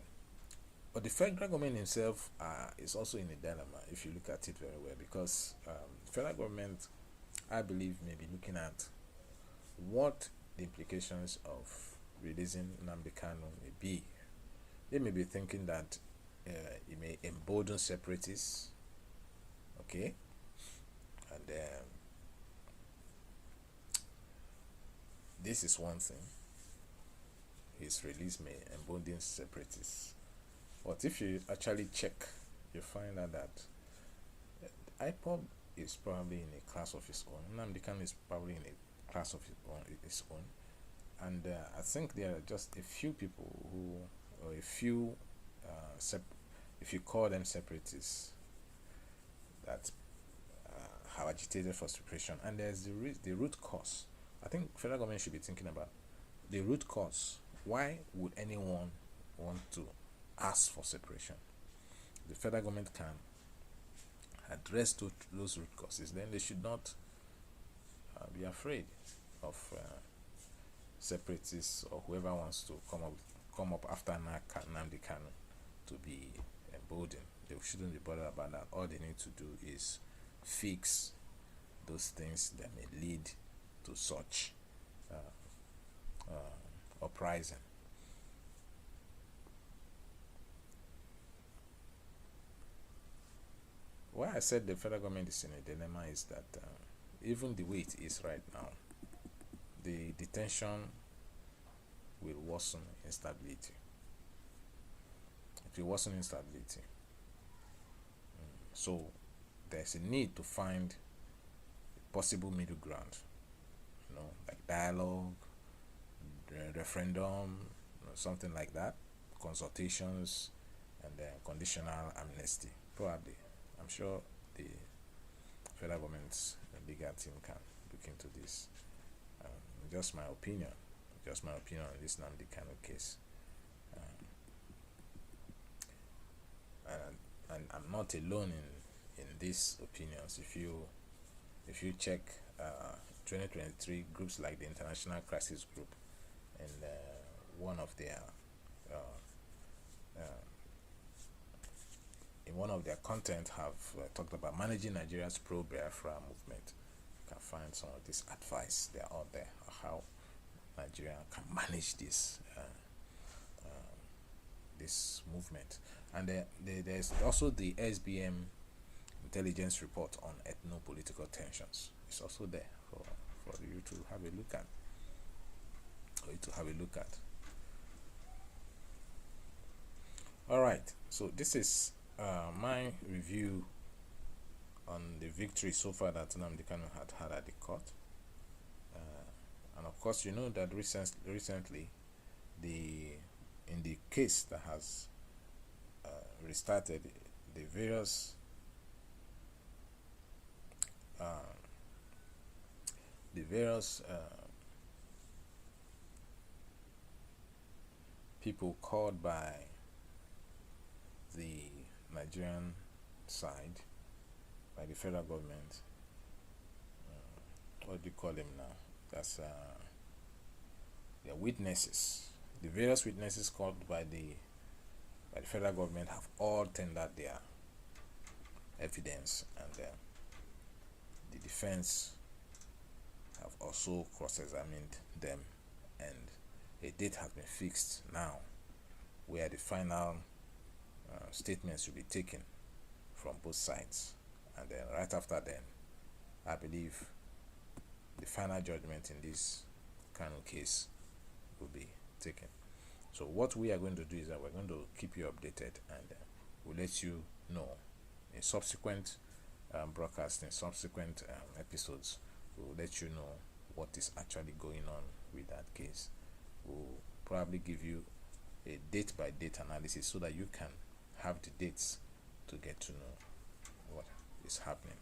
But the federal government himself is also in a dilemma if you look at it very well, because the federal government, I believe, may be looking at what the implications of releasing Nnamdi Kanu may be. They may be thinking that it may embolden separatists, okay, and this is one thing. His release may embolden separatists. But if you actually check, you find out that IPOB is probably in a class of its own. Nnamdi Kanu is probably in a class of its own. And I think there are just a few people who, or a few, if you call them separatists, that have agitated for separation. And there's the root cause. I think federal government should be thinking about the root cause. Why would anyone want to ask for separation? The federal government can address those root causes. Then they should not be afraid of separatists or whoever wants to come up after Nnamdi Kanu to be emboldened. They shouldn't be bothered about that. All they need to do is fix those things that may lead to such uprising. Why I said the federal government is in a dilemma is that even the way it is right now, the detention will worsen instability. It will worsen instability. So there's a need to find a possible middle ground, like dialogue, referendum, something like that, consultations, and then conditional amnesty. Probably, I'm sure the federal government's legal team can look into this. Just my opinion on this Nnamdi Kanu case. And I'm not alone in these opinions. If you check 2023 groups like the International Crisis Group, and one of their in one of their content have talked about managing Nigeria's pro-Biafra movement. You can find some of this advice. They are out there, how Nigeria can manage this this movement. And there's also the SBM intelligence report on ethno-political tensions. It's also there for you to have a look at. All right, so this is my review on the victory so far that Nnamdi Kanu had at the court. And of course, you know that recently, in the case that has restarted, the various people called by the Nigerian side, by the federal government, what do you call them now? That's their witnesses. The various witnesses called by the federal government have all tendered their evidence, and the defense have also cross-examined them, and a date has been fixed now where the final statements will be taken from both sides, and then right after then, I believe the final judgment in this Kanu case will be taken. So what we are going to do is that we're going to keep you updated, and we'll let you know in subsequent broadcasts, in subsequent episodes. We'll let you know what is actually going on with that case. We'll probably give you a date-by-date analysis so that you can have the dates to get to know what is happening.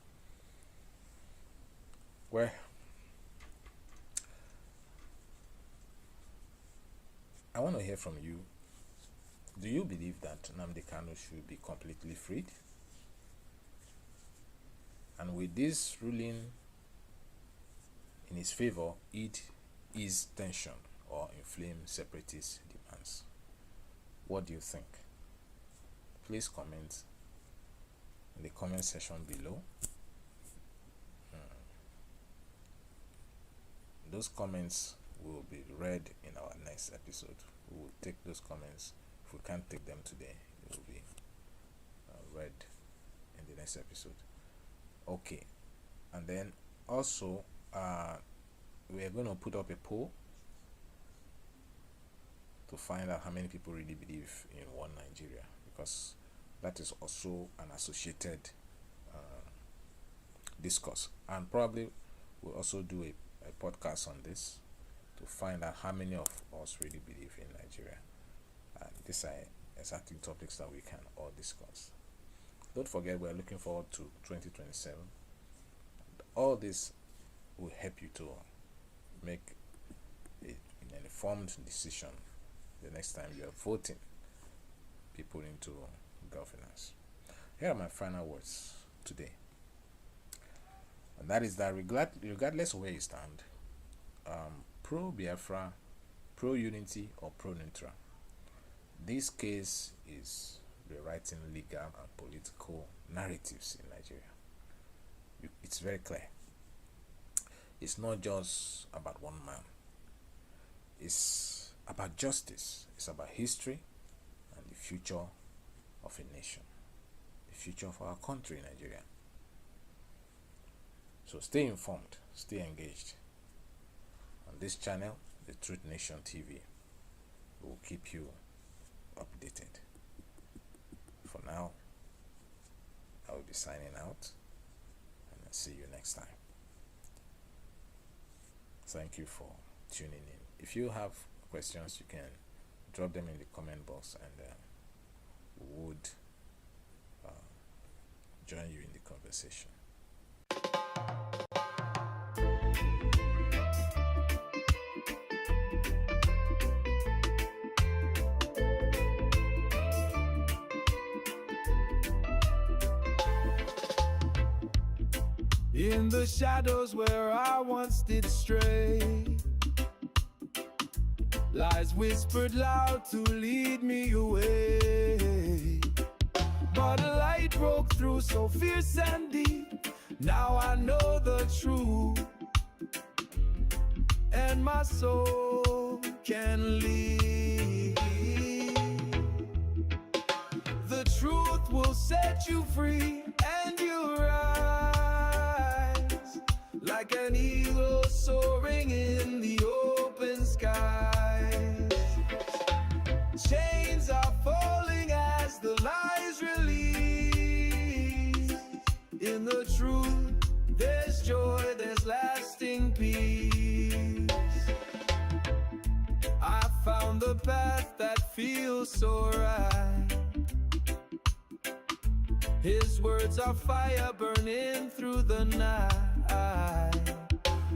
Well, I want to hear from you. Do you believe that Nnamdi Kanu should be completely freed? And with this ruling in his favor, it ease tension or inflame separatist demands. What do you think? Please comment in the comment section below. Those comments will be read in our next episode. We will take those comments. If we can't take them today, it will be read in the next episode. Okay, and then also we are going to put up a poll to find out how many people really believe in one Nigeria, because that is also an associated discourse, and probably we'll also do a podcast on this to find out how many of us really believe in Nigeria. And these are exactly topics that we can all discuss. Don't forget, we're looking forward to 2027. All this will help you to make an informed decision the next time you're voting people into governance. Here are my final words today. And that is that regardless of where you stand, pro-Biafra, pro-unity, or pro-neutral, this case is rewriting legal and political narratives in Nigeria. It's very clear. It's not just about one man. It's about justice. It's about history and the future of a nation, the future of our country, Nigeria. So stay informed, stay engaged. On this channel, the Truth Nation TV, will keep you updated. For now, I will be signing out, and I'll see you next time. Thank you for tuning in. If you have questions, you can drop them in the comment box, and we would join you in the conversation. In the shadows where I once did stray, lies whispered loud to lead me away. But a light broke through so fierce and deep. Now I know the truth, and my soul can lead. The truth will set you free, and you rise like an eagle soaring in the open skies. Chains are falling as the lies release. In the truth, there's joy, there's lasting peace. I found the path that feels so right. His words are fire burning through the night.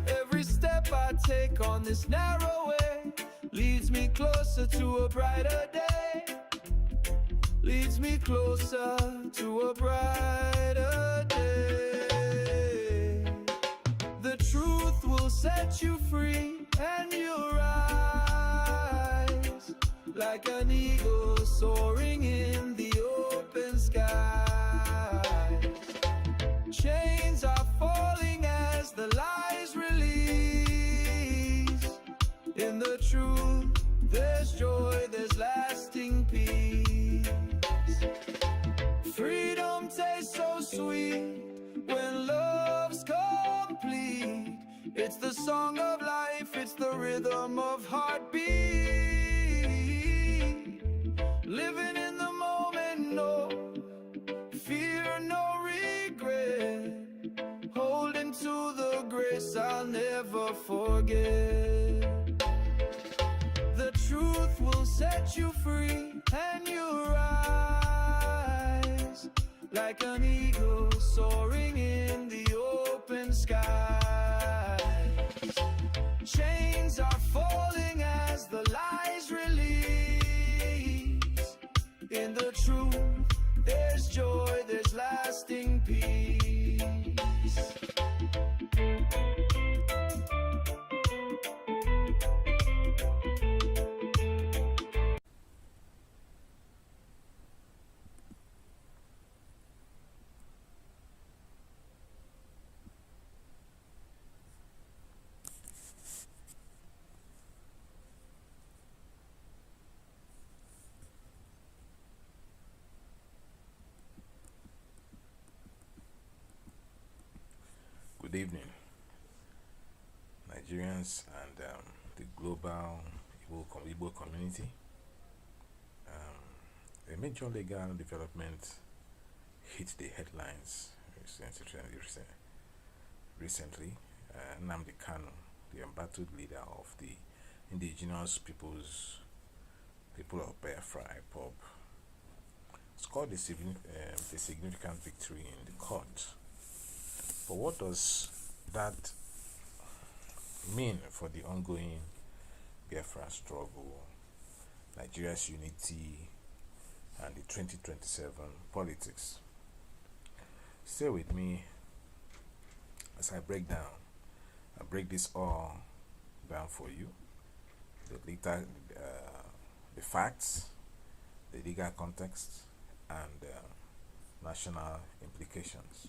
Every step I take on this narrow way leads me closer to a brighter day. Leads me closer to a brighter day. The truth will set you free, and you'll rise like an eagle soaring in the open sky. Chains are falling as the lies release. In the truth, there's joy, there's lasting peace. Freedom tastes so sweet when love's complete. It's the song of life, it's the rhythm of heartbeat. Living in the moment, no fear, no regret. Holding to the grace I'll never forget. The truth will set you free, and you rise like an eagle soaring in the open skies. Chains are falling as the lies release. In the truth, there's joy, there's lasting peace. evening, Nigerians and the global Igbo community. A major legal development hit the headlines recently. Nnamdi Kanu, the embattled leader of the indigenous people of Biafra, IPOB, scored a significant victory in the court. But what does that mean for the ongoing Biafra struggle, Nigeria's unity, and the 2027 politics? Stay with me as I break this all down for you. The facts, the legal context, and national implications.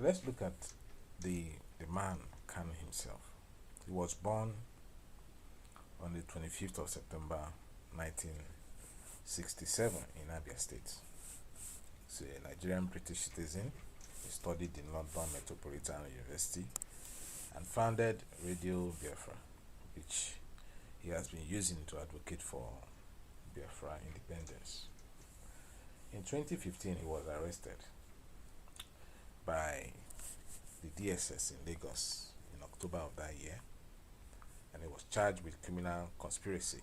Let's look at the man Kanu himself. He was born on the 25th of September 1967 in Abia State. He's a Nigerian British citizen. He studied in London Metropolitan University and founded Radio Biafra, which he has been using to advocate for Biafra independence. In 2015, he was arrested by the DSS in Lagos in October of that year, and he was charged with criminal conspiracy,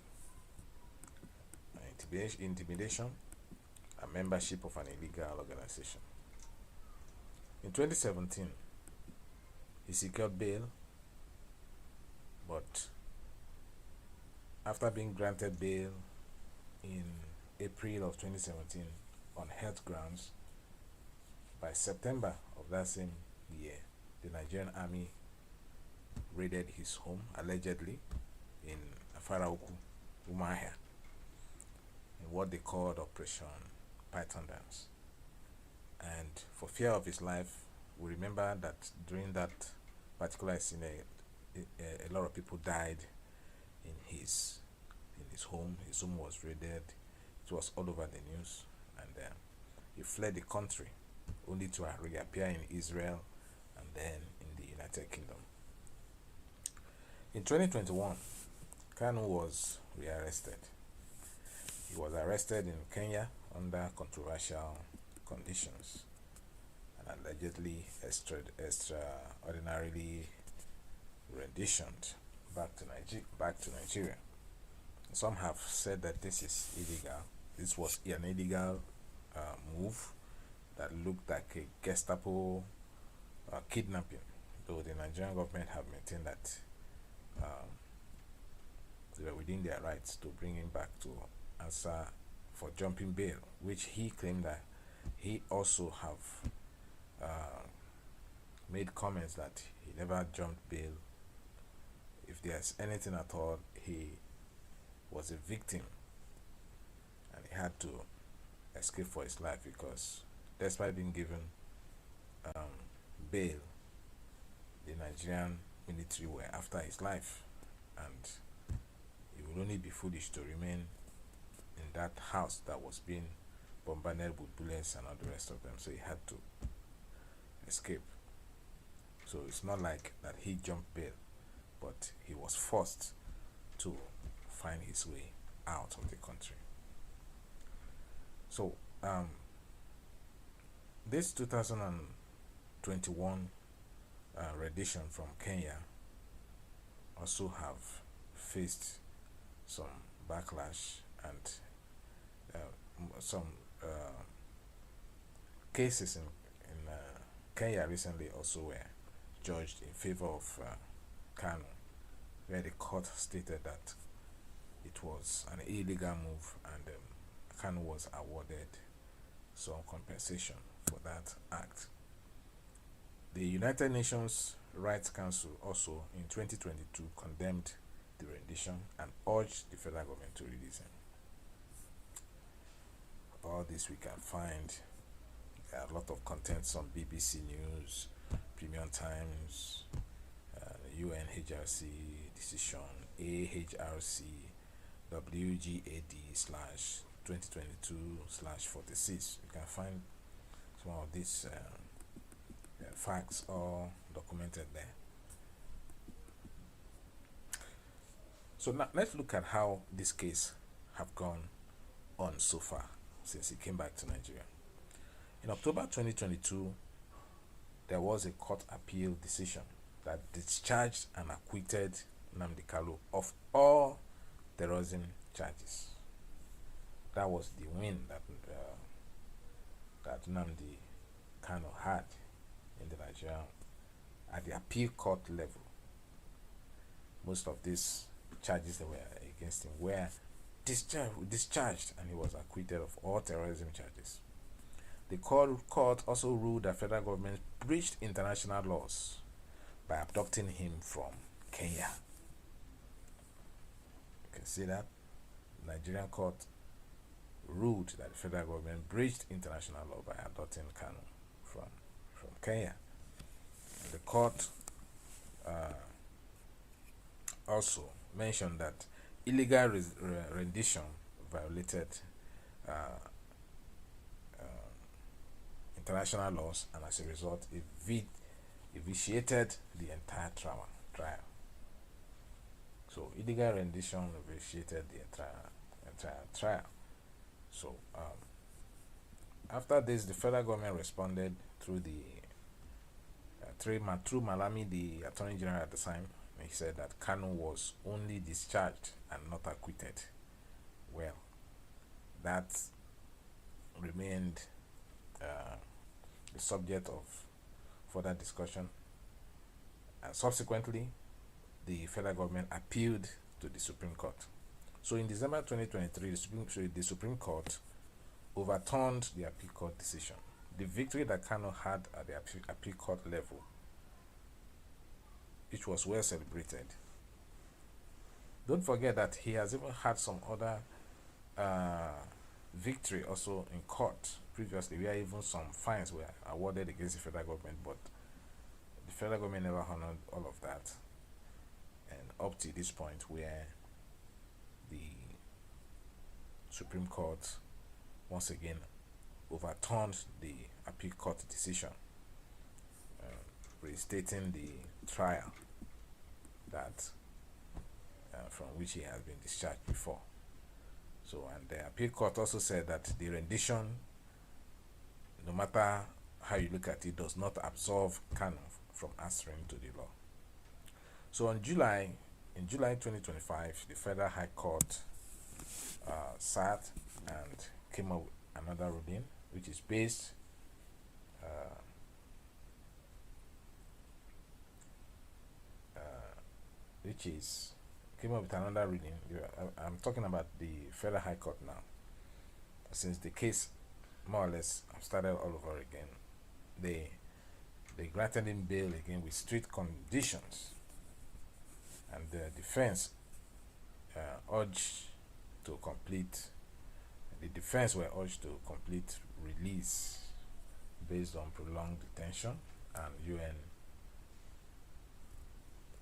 intimidation, and membership of an illegal organization. In 2017, he secured bail, but after being granted bail in April of 2017 on health grounds, by September of that same year, the Nigerian army raided his home, allegedly, in Afaraoku, Umahia, in what they called Operation Python Dance. And for fear of his life, we remember that during that particular incident, a lot of people died in his home. His home was raided. It was all over the news, and he fled the country, only to reappear in Israel and then in the United Kingdom. In 2021, Kanu was rearrested. He was arrested in Kenya under controversial conditions and allegedly extraordinarily renditioned back to Nigeria. Some have said that this is illegal. This was an illegal move that looked like a Gestapo kidnapping, though the Nigerian government have maintained that they were within their rights to bring him back to answer for jumping bail, which he claimed that he also have made comments that he never jumped bail. If there's anything at all, he was a victim and he had to escape for his life, because despite being given bail, the Nigerian military were after his life, and it would only be foolish to remain in that house that was being bombarded with bullets and all the rest of them, so he had to escape. So it's not like that he jumped bail, but he was forced to find his way out of the country. So this 2021 rendition from Kenya also have faced some backlash, and some cases in Kenya recently also were judged in favor of Kanu, where the court stated that it was an illegal move, and Kanu was awarded some compensation for that act. The United Nations Rights Council also in 2022 condemned the rendition and urged the federal government to release him. All this we can find a lot of contents on BBC News, Premium Times, UNHRC decision AHRC WGAD/2022/46. You can find some of these facts all documented there. So now let's look at how this case have gone on so far since he came back to Nigeria. In October 2022, there was a court appeal decision that discharged and acquitted Nnamdi Kanu of all terrorism charges. That was the win that Nnamdi Kanu had in the Nigerian at the appeal court level. Most of these charges that were against him were discharged, and he was acquitted of all terrorism charges. The court also ruled that federal government breached international laws by abducting him from Kenya. You can see that the Nigerian court ruled that the federal government breached international law by abducting Kanu from Kenya. And the court also mentioned that illegal rendition violated international laws, and as a result, it vitiated the entire trial. So illegal rendition vitiated the entire trial. So after this, the federal government responded through through Malami, the Attorney General at the time. He said that Kanu was only discharged and not acquitted. Well, that remained the subject of further discussion, and subsequently the federal government appealed to the Supreme Court. So in December 2023, the Supreme Court overturned the appeal court decision. The victory that Kanu had at the appeal court level, which was well celebrated. Don't forget that he has even had some other victory also in court previously, where even some fines were awarded against the federal government, but the federal government never honored all of that. And up to this point, where the Supreme Court once again overturned the appeal court decision, restating the trial that from which he has been discharged before. So, and the appeal court also said that the rendition, no matter how you look at it, does not absolve Kanu from answering to the law. So in July 2025, the Federal High Court sat and came up with another ruling, which is based came up with another ruling. I'm talking about the Federal High Court now. Since the case more or less started all over again, they granted him bail again with strict conditions, and the defense urged to complete. The defense were urged to complete release based on prolonged detention and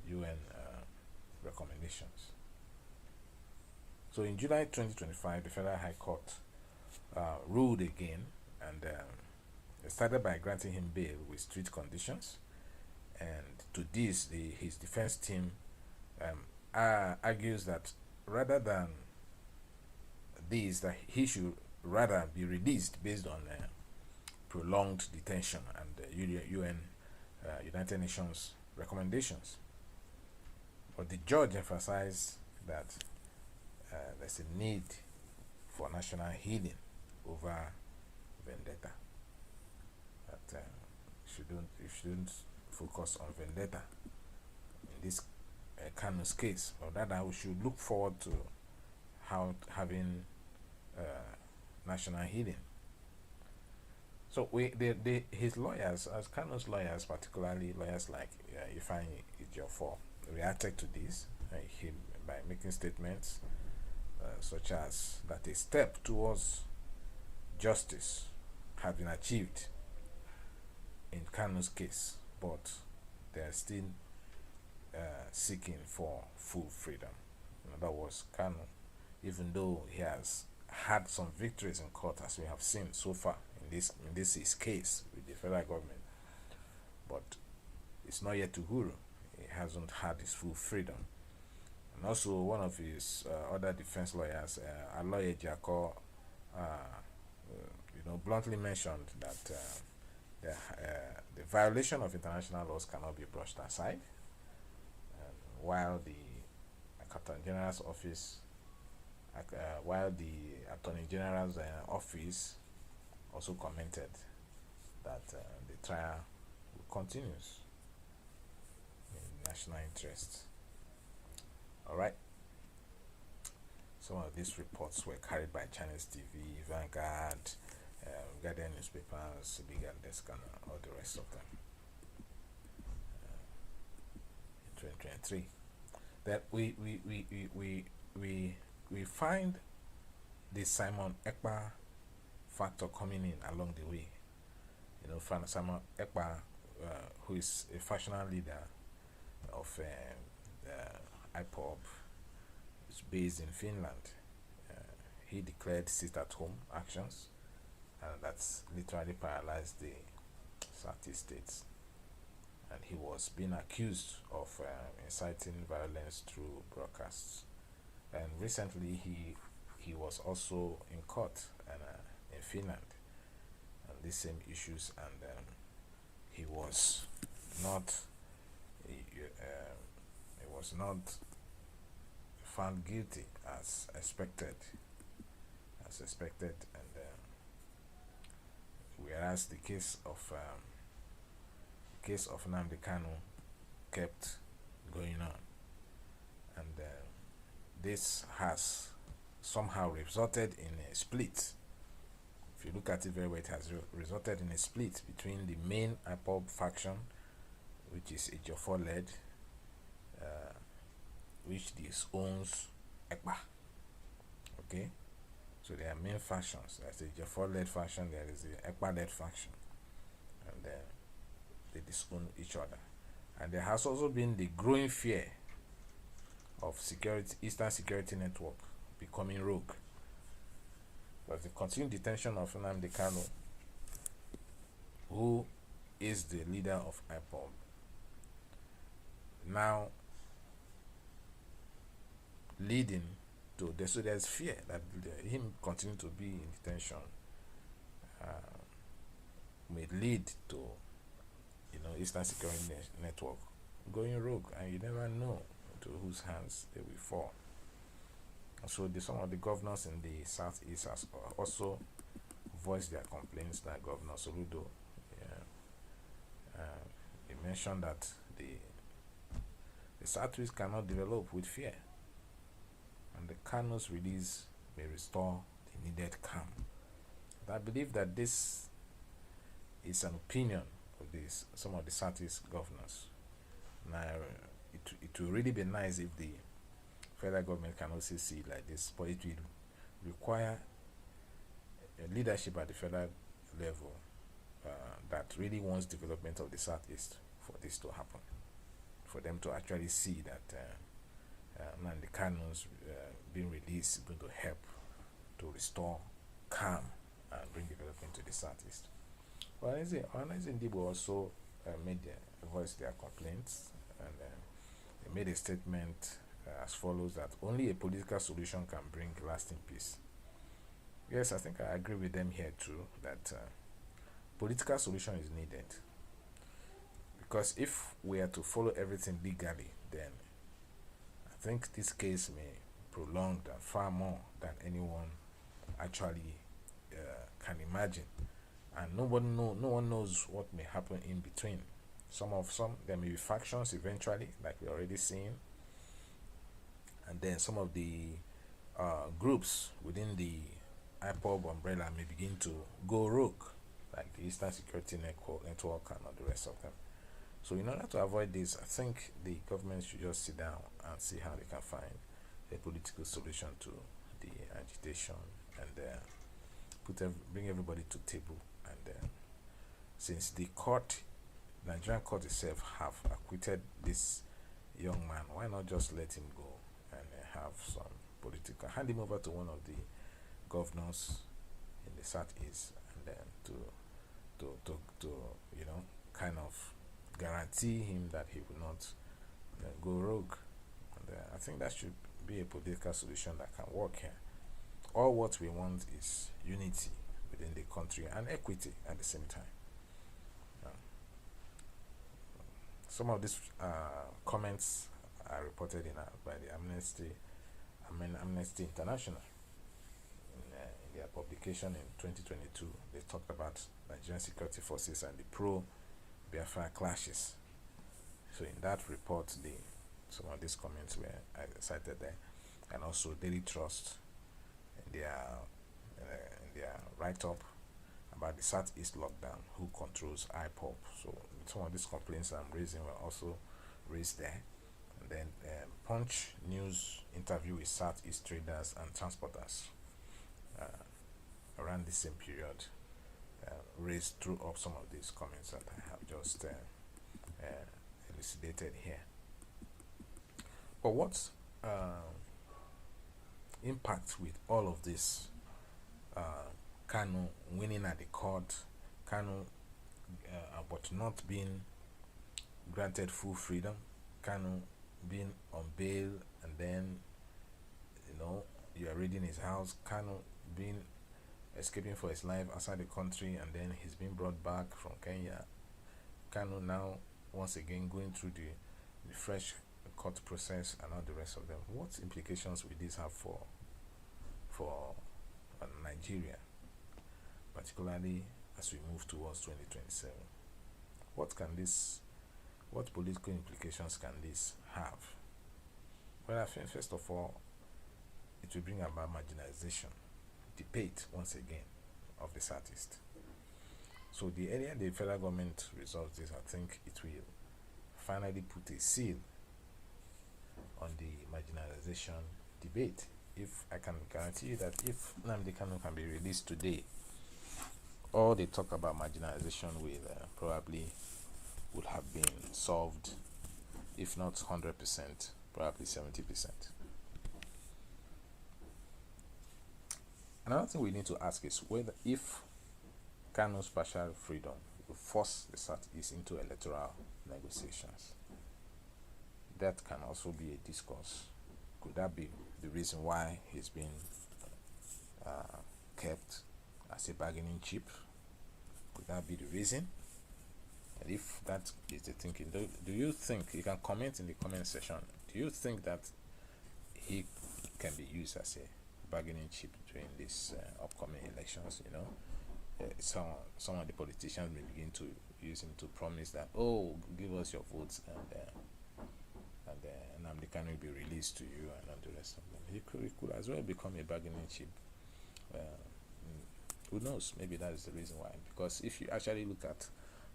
UN recommendations. So in July 2025, the Federal High Court ruled again, and started by granting him bail with strict conditions. And to this, his defense team argues that rather than this, that he should rather be released based on prolonged detention and UN United Nations recommendations. But the judge emphasized that there's a need for national healing over vendetta. That you shouldn't focus on vendetta in this Kanu's case, but rather we should look forward to having national healing. So his lawyers, as Kanu's lawyers, particularly lawyers like Ifeanyi Ejiofor, reacted to this by making statements such as that a step towards justice had been achieved in Kanu's case, but they are still seeking for full freedom. In other words, Kanu, even though he has had some victories in court, as we have seen so far in this his case with the federal government, but it's not yet Uhuru. He hasn't had his full freedom. And also, one of his other defense lawyers, Aloye Jako, bluntly mentioned that the violation of international laws cannot be brushed aside. While the Attorney General's office, while the Attorney General's office also commented that the trial continues in national interest. All right. Some of these reports were carried by Chinese TV, Vanguard, Guardian newspapers, Big and Desk, and all the rest of them. In 2023, that we find the Simon Ekpa factor coming in along the way. Simon Ekpa, who is a factional leader of IPOB, is based in Finland. He declared sit-at-home actions, and that's literally paralyzed the Southeast states. And he was being accused of inciting violence through broadcasts. And recently, he was also in court in Finland on these same issues, and he was not found guilty as expected, and whereas the case of Nnamdi Kanu kept going on, and this has somehow resulted in a split. If you look at it very well, it has resulted in a split between the main IPOB faction, which is Ejiofor led, which this owns Ekpa. Okay, so there are main factions. There's the Ejiofor led faction, there is the Ekpa led faction, and they disown each other. And there has also been the growing fear of Eastern Security Network becoming rogue. But the continued detention of Nnamdi Kanu, who is the leader of IPOB, now leading to so there's fear that him continuing to be in detention may lead to Eastern Security Network going rogue, and you never know to whose hands they will fall. And so some of the governors in the Southeast has also voiced their complaints. That Governor Soludo, he mentioned that the Southeast cannot develop with fear, and the Kanu's release may restore the needed calm. But I believe that this is an opinion of some of the Southeast governors. Now, it will really be nice if the federal government can also see it like this, but it will require a leadership at the federal level that really wants development of the Southeast for this to happen, for them to actually see that Nnamdi Kanu's being released is going to help to restore calm and bring development to the Southeast. Well, Ndibo also voiced their complaints, and they made a statement as follows: that only a political solution can bring lasting peace. Yes, I think I agree with them here too, that political solution is needed, because if we are to follow everything legally, then I think this case may prolong far more than anyone actually can imagine, and no one knows what may happen in between. There may be factions eventually, like we're already seeing, and then some of the groups within the IPOB umbrella may begin to go rogue, like the Eastern Security Network and all the rest of them. So in order to avoid this, I think the government should just sit down and see how they can find a political solution to the agitation, and bring everybody to table. And since the Nigerian court itself have acquitted this young man, why not just let him go and have some hand him over to one of the governors in the southeast, and then to kind of guarantee him that he will not go rogue. And I think that should be a political solution that can work here. All what we want is unity within the country and equity at the same time. Some of these comments are reported by the Amnesty International. In their publication in 2022, they talked about Nigerian security forces and the pro-Biafra clashes. So in that report, some of these comments were cited there, and also Daily Trust in their write-up about the Southeast lockdown, who controls IPOB. So some of these complaints I'm raising were also raised there. And then Punch News interview with Southeast traders and transporters around the same period threw up some of these comments that I have just elucidated here. But what's impact with all of this? Kanu winning at the court, Kanu but not being granted full freedom, Kanu being on bail, and then you are raiding his house, Kanu being escaping for his life outside the country, and then he's been brought back from Kenya. Kanu now once again going through the fresh court process and all the rest of them. What implications will this have for Nigeria, particularly as we move towards 2027? What political implications can this have? Well, I think first of all, it will bring about marginalization, debate once again of the Southeast. So the earlier the federal government resolves this, I think it will finally put a seal on the marginalization debate. If I can guarantee you that if Nnamdi Kanu can be released today, all the talk about marginalization will probably would have been solved, if not 100%, probably 70%. Another thing we need to ask is whether if Kanu's partial freedom will force the Southeast into electoral negotiations. That can also be a discourse. Could that be the reason why he's been kept as a bargaining chip? Could that be the reason? And if that is the thinking, do you think, you can comment in the comment section, do you think that he can be used as a bargaining chip during these upcoming elections? Some of the politicians may begin to use him to promise that, oh, give us your votes, and Nnamdi Kanu will be released to you, and all the rest of them. He could as well become a bargaining chip. Who knows? Maybe that is the reason why. Because if you actually look at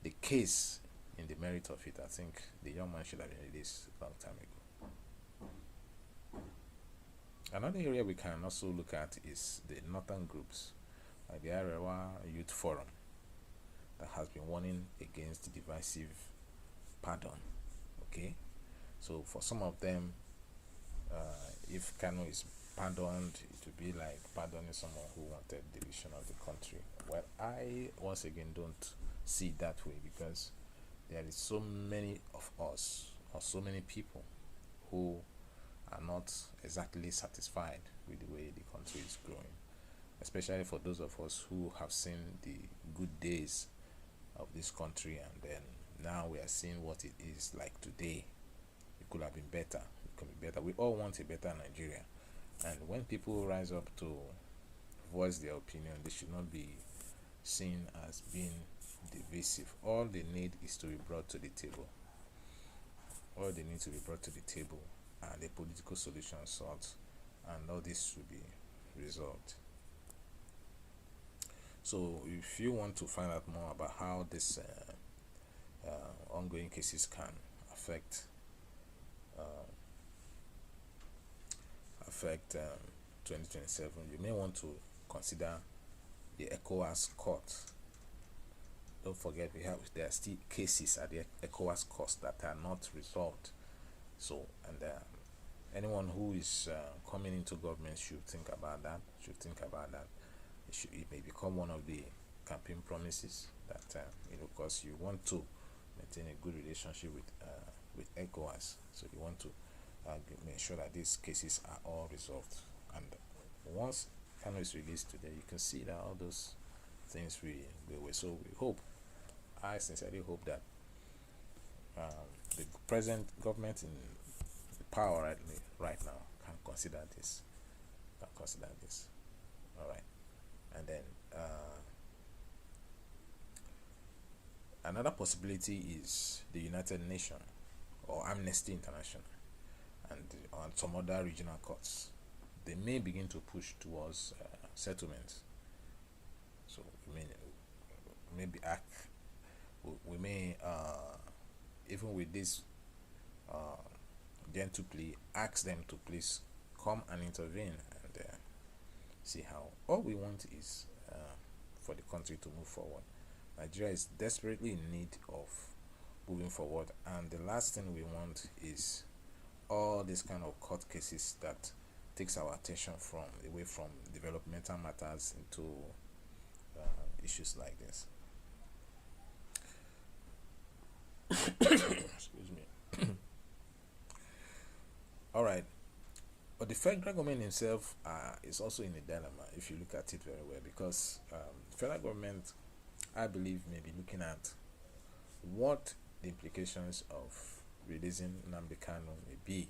the case in the merit of it, I think the young man should have been released a long time ago. Another area we can also look at is the northern groups, like the Arewa Youth Forum, that has been warning against divisive pardon. Okay, so for some of them, if Kanu is pardoned, it would be like pardoning someone who wanted division of the country. Well, I once again don't see it that way, because there is so many of us, or so many people, who are not exactly satisfied with the way the country is growing, especially for those of us who have seen the good days of this country, and then now we are seeing what it is like today. It could have been better. It could be better. We all want a better Nigeria, and when people rise up to voice their opinion, they should not be seen as being divisive. All they need is to be brought to the table. All they need to be brought to the table, and a political solution sought, and all this should be resolved. So if you want to find out more about how this ongoing cases can affect 2027, you may want to consider the ECOWAS court. Don't forget, there are still cases at the ECOWAS court that are not resolved. So, and anyone who is coming into government should think about that. It may become one of the campaign promises that because you want to maintain a good relationship with ECOWAS, so you want to make sure that these cases are all resolved. And once Kano is released today, you can see that all those things we were. So we hope, I sincerely hope that the present government in power right now can consider this. All right, and then another possibility is the United Nations or Amnesty International and on some other regional courts. They may begin to push towards settlements. So we may maybe act. We may even with this gentle plea, ask them to please come and intervene and see how. All we want is for the country to move forward. Nigeria is desperately in need of moving forward, and the last thing we want is all these kind of court cases that takes our attention from away from developmental matters into issues like this. Excuse me. All right, but the federal government himself is also in a dilemma if you look at it very well, because the federal government, I believe, may be looking at what the implications of releasing Nnamdi Kanu may be.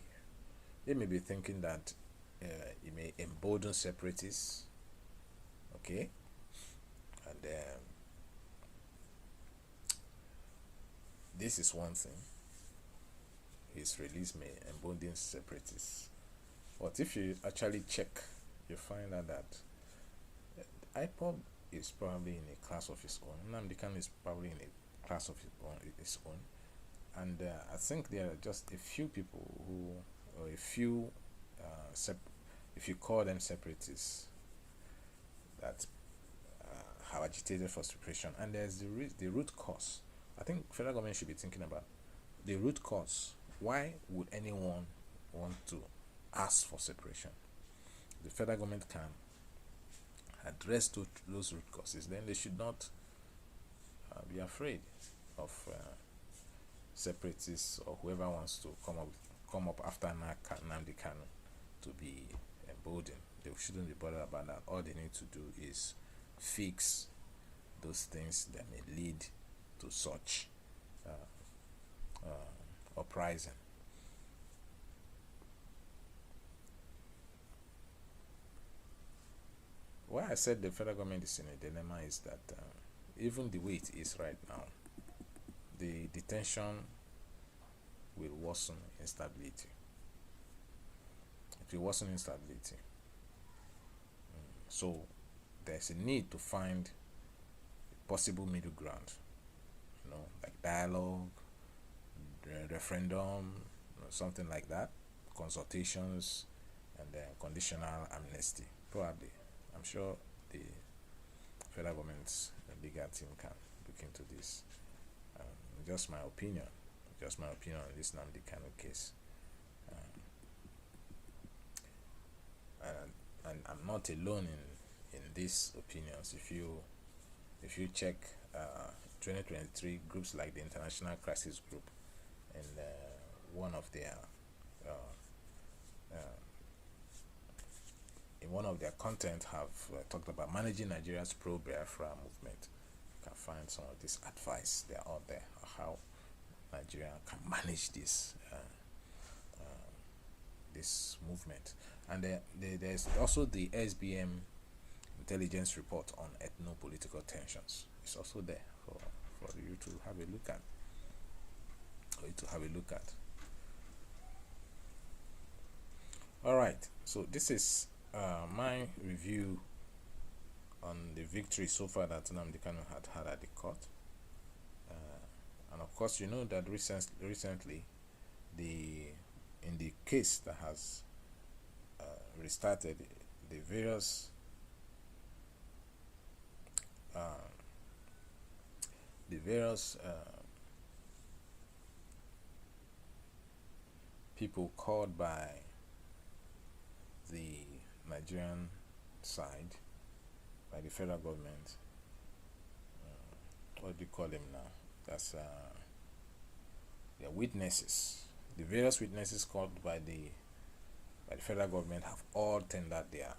They may be thinking that it may embolden separatists, okay, and this is one thing. His release may embolden separatists, but if you actually check, you find out that IPOB is probably in a class of its own. Nnamdi Kanu is probably in a class of its own, and I think there are just a few people who, or a few, if you call them separatists, that have agitated for separation. And there's the root cause. I think federal government should be thinking about the root cause. Why would anyone want to ask for separation? The federal government can address those root causes, then they should not be afraid of separatists or whoever wants to come up after Nnamdi Kanu to be emboldened. They shouldn't be bothered about that. All they need to do is fix those things that may lead to such uprising. Why I said the federal government is in a dilemma is that even the way it is right now, the detention will worsen instability. It will worsen instability. So there's a need to find a possible middle ground, like dialogue, referendum, something like that, consultations, and then conditional amnesty. Probably, I'm sure the federal government's legal team can look into this. Just my opinion on this Nnamdi Kanu case. And I'm not alone in these opinions. If you check 2023 groups like the International Crisis Group, and one of their in one of their content have talked about managing Nigeria's pro-Biafra movement. You can find some of this advice. They are out there how Nigeria can manage this this movement. And there's also the SBM intelligence report on ethno-political tensions. It's also there for you to have a look at. All right, so this is my review on the victory so far that Nnamdi Kanu had at the court. And of course, you know that recently, in the case that has restarted, the various people called by the Nigerian side, by the federal government, what do you call them now? That's the witnesses. The various witnesses called by the federal government have all tendered their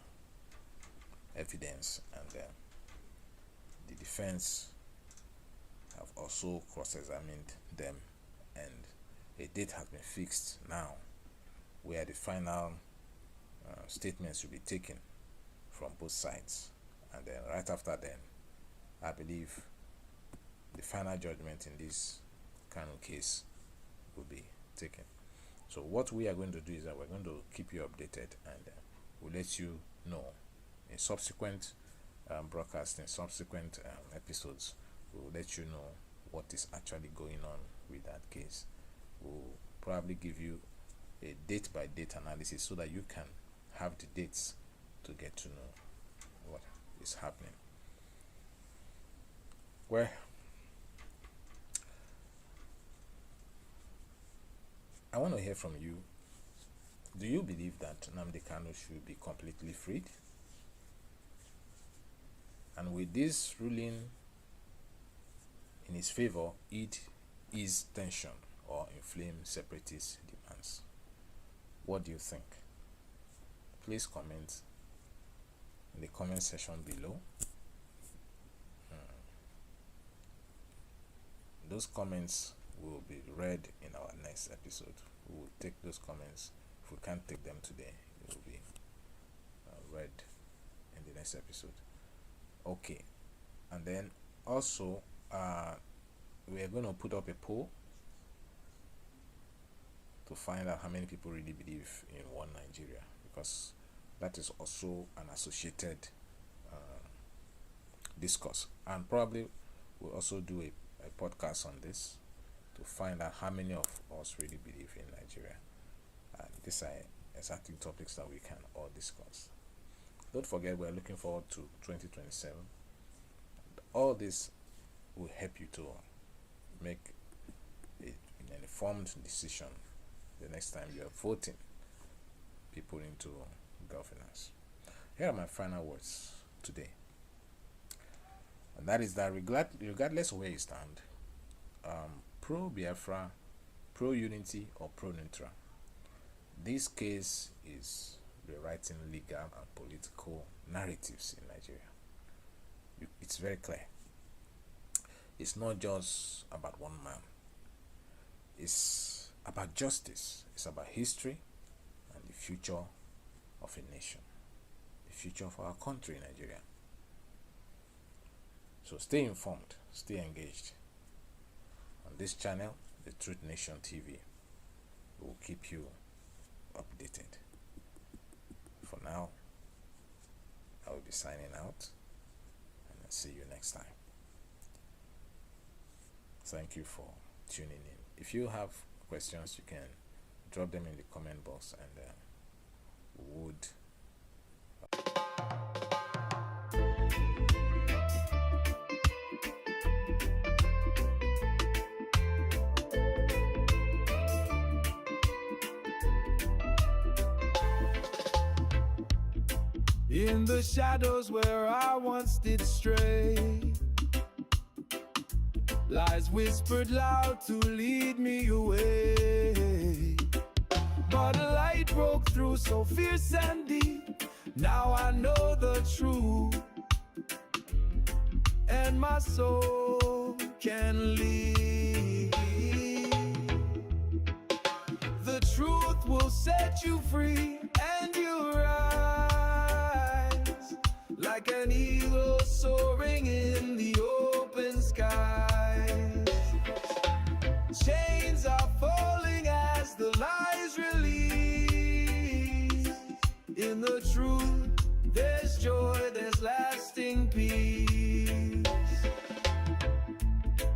evidence, and the defense have also cross-examined them, and a date has been fixed now where the final statements will be taken from both sides, and then right after then, I believe the final judgment in this Kanu case will be taken. So what we are going to do is that we're going to keep you updated, and we'll let you know in subsequent broadcasts, in subsequent episodes. We'll let you know what is actually going on with that case. We'll probably give you a date by date analysis so that you can have the dates to get to know what is happening. Well, I want to hear from you. Do you believe that Nnamdi Kanu should be completely freed? And with this ruling in his favor, it ease tension or inflame separatist demands? What do you think? Please comment in the comment section below. Those comments will be read in our next episode. We will take those comments. If we can't take them today, it will be read in the next episode. Okay, and then also we are going to put up a poll to find out how many people really believe in one Nigeria, because that is also an associated discourse, and probably we'll also do a podcast on this to find out how many of us really believe in Nigeria. And these are exactly topics that we can all discuss. Don't forget, we're looking forward to 2027. All this will help you to make an informed decision the next time you're voting people into governance. Here are my final words today, and that is that regardless of where you stand, pro-Biafra, pro-unity, or pro-neutral, this case is rewriting legal and political narratives in Nigeria. It's very clear. It's not just about one man. It's about justice. It's about history and the future of a nation, the future of our country, Nigeria. So stay informed, stay engaged. On this channel, the Truth Nation TV, will keep you updated. For now, I will be signing out, and I'll see you next time. Thank you for tuning in. If you have questions, you can drop them in the comment box, and we would in the shadows where I once did stray, lies whispered loud to lead me away. But a light broke through so fierce and deep. Now I know the truth, and my soul can lead. The truth will set you free, and you rise like an eagle soaring in the open skies. Chains are falling as the lies release. In the truth, there's joy, there's lasting peace.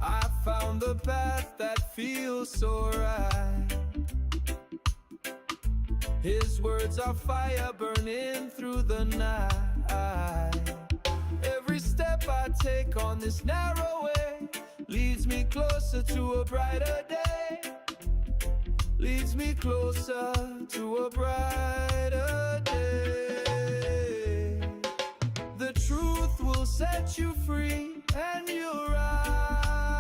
I found the path that feels so right. His words are fire burning through the night. Every step I take on this narrow way leads me closer to a brighter day. Leads me closer to a brighter day. day. The truth will set you free, and you'll rise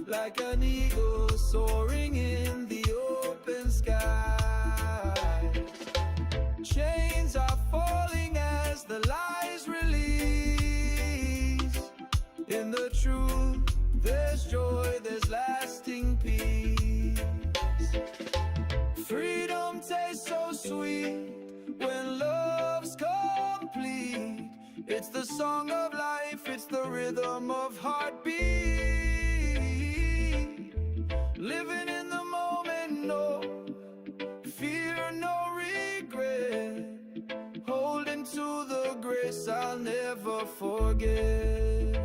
like an eagle soaring in the open sky. Chains are falling as the lies release. In the truth, there's joy, there's lasting peace. Freedom tastes so sweet when love's complete. It's the song of life, it's the rhythm of heartbeat. Living in the moment, no fear, no regret. Holding to the grace I'll never forget.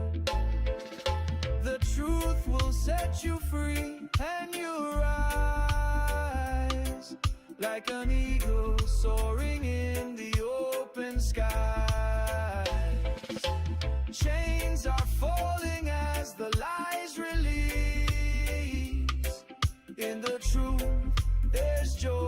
The truth will set you free, and you rise like an eagle soaring in the open skies. Chains are falling as the lies release. In the truth, there's joy.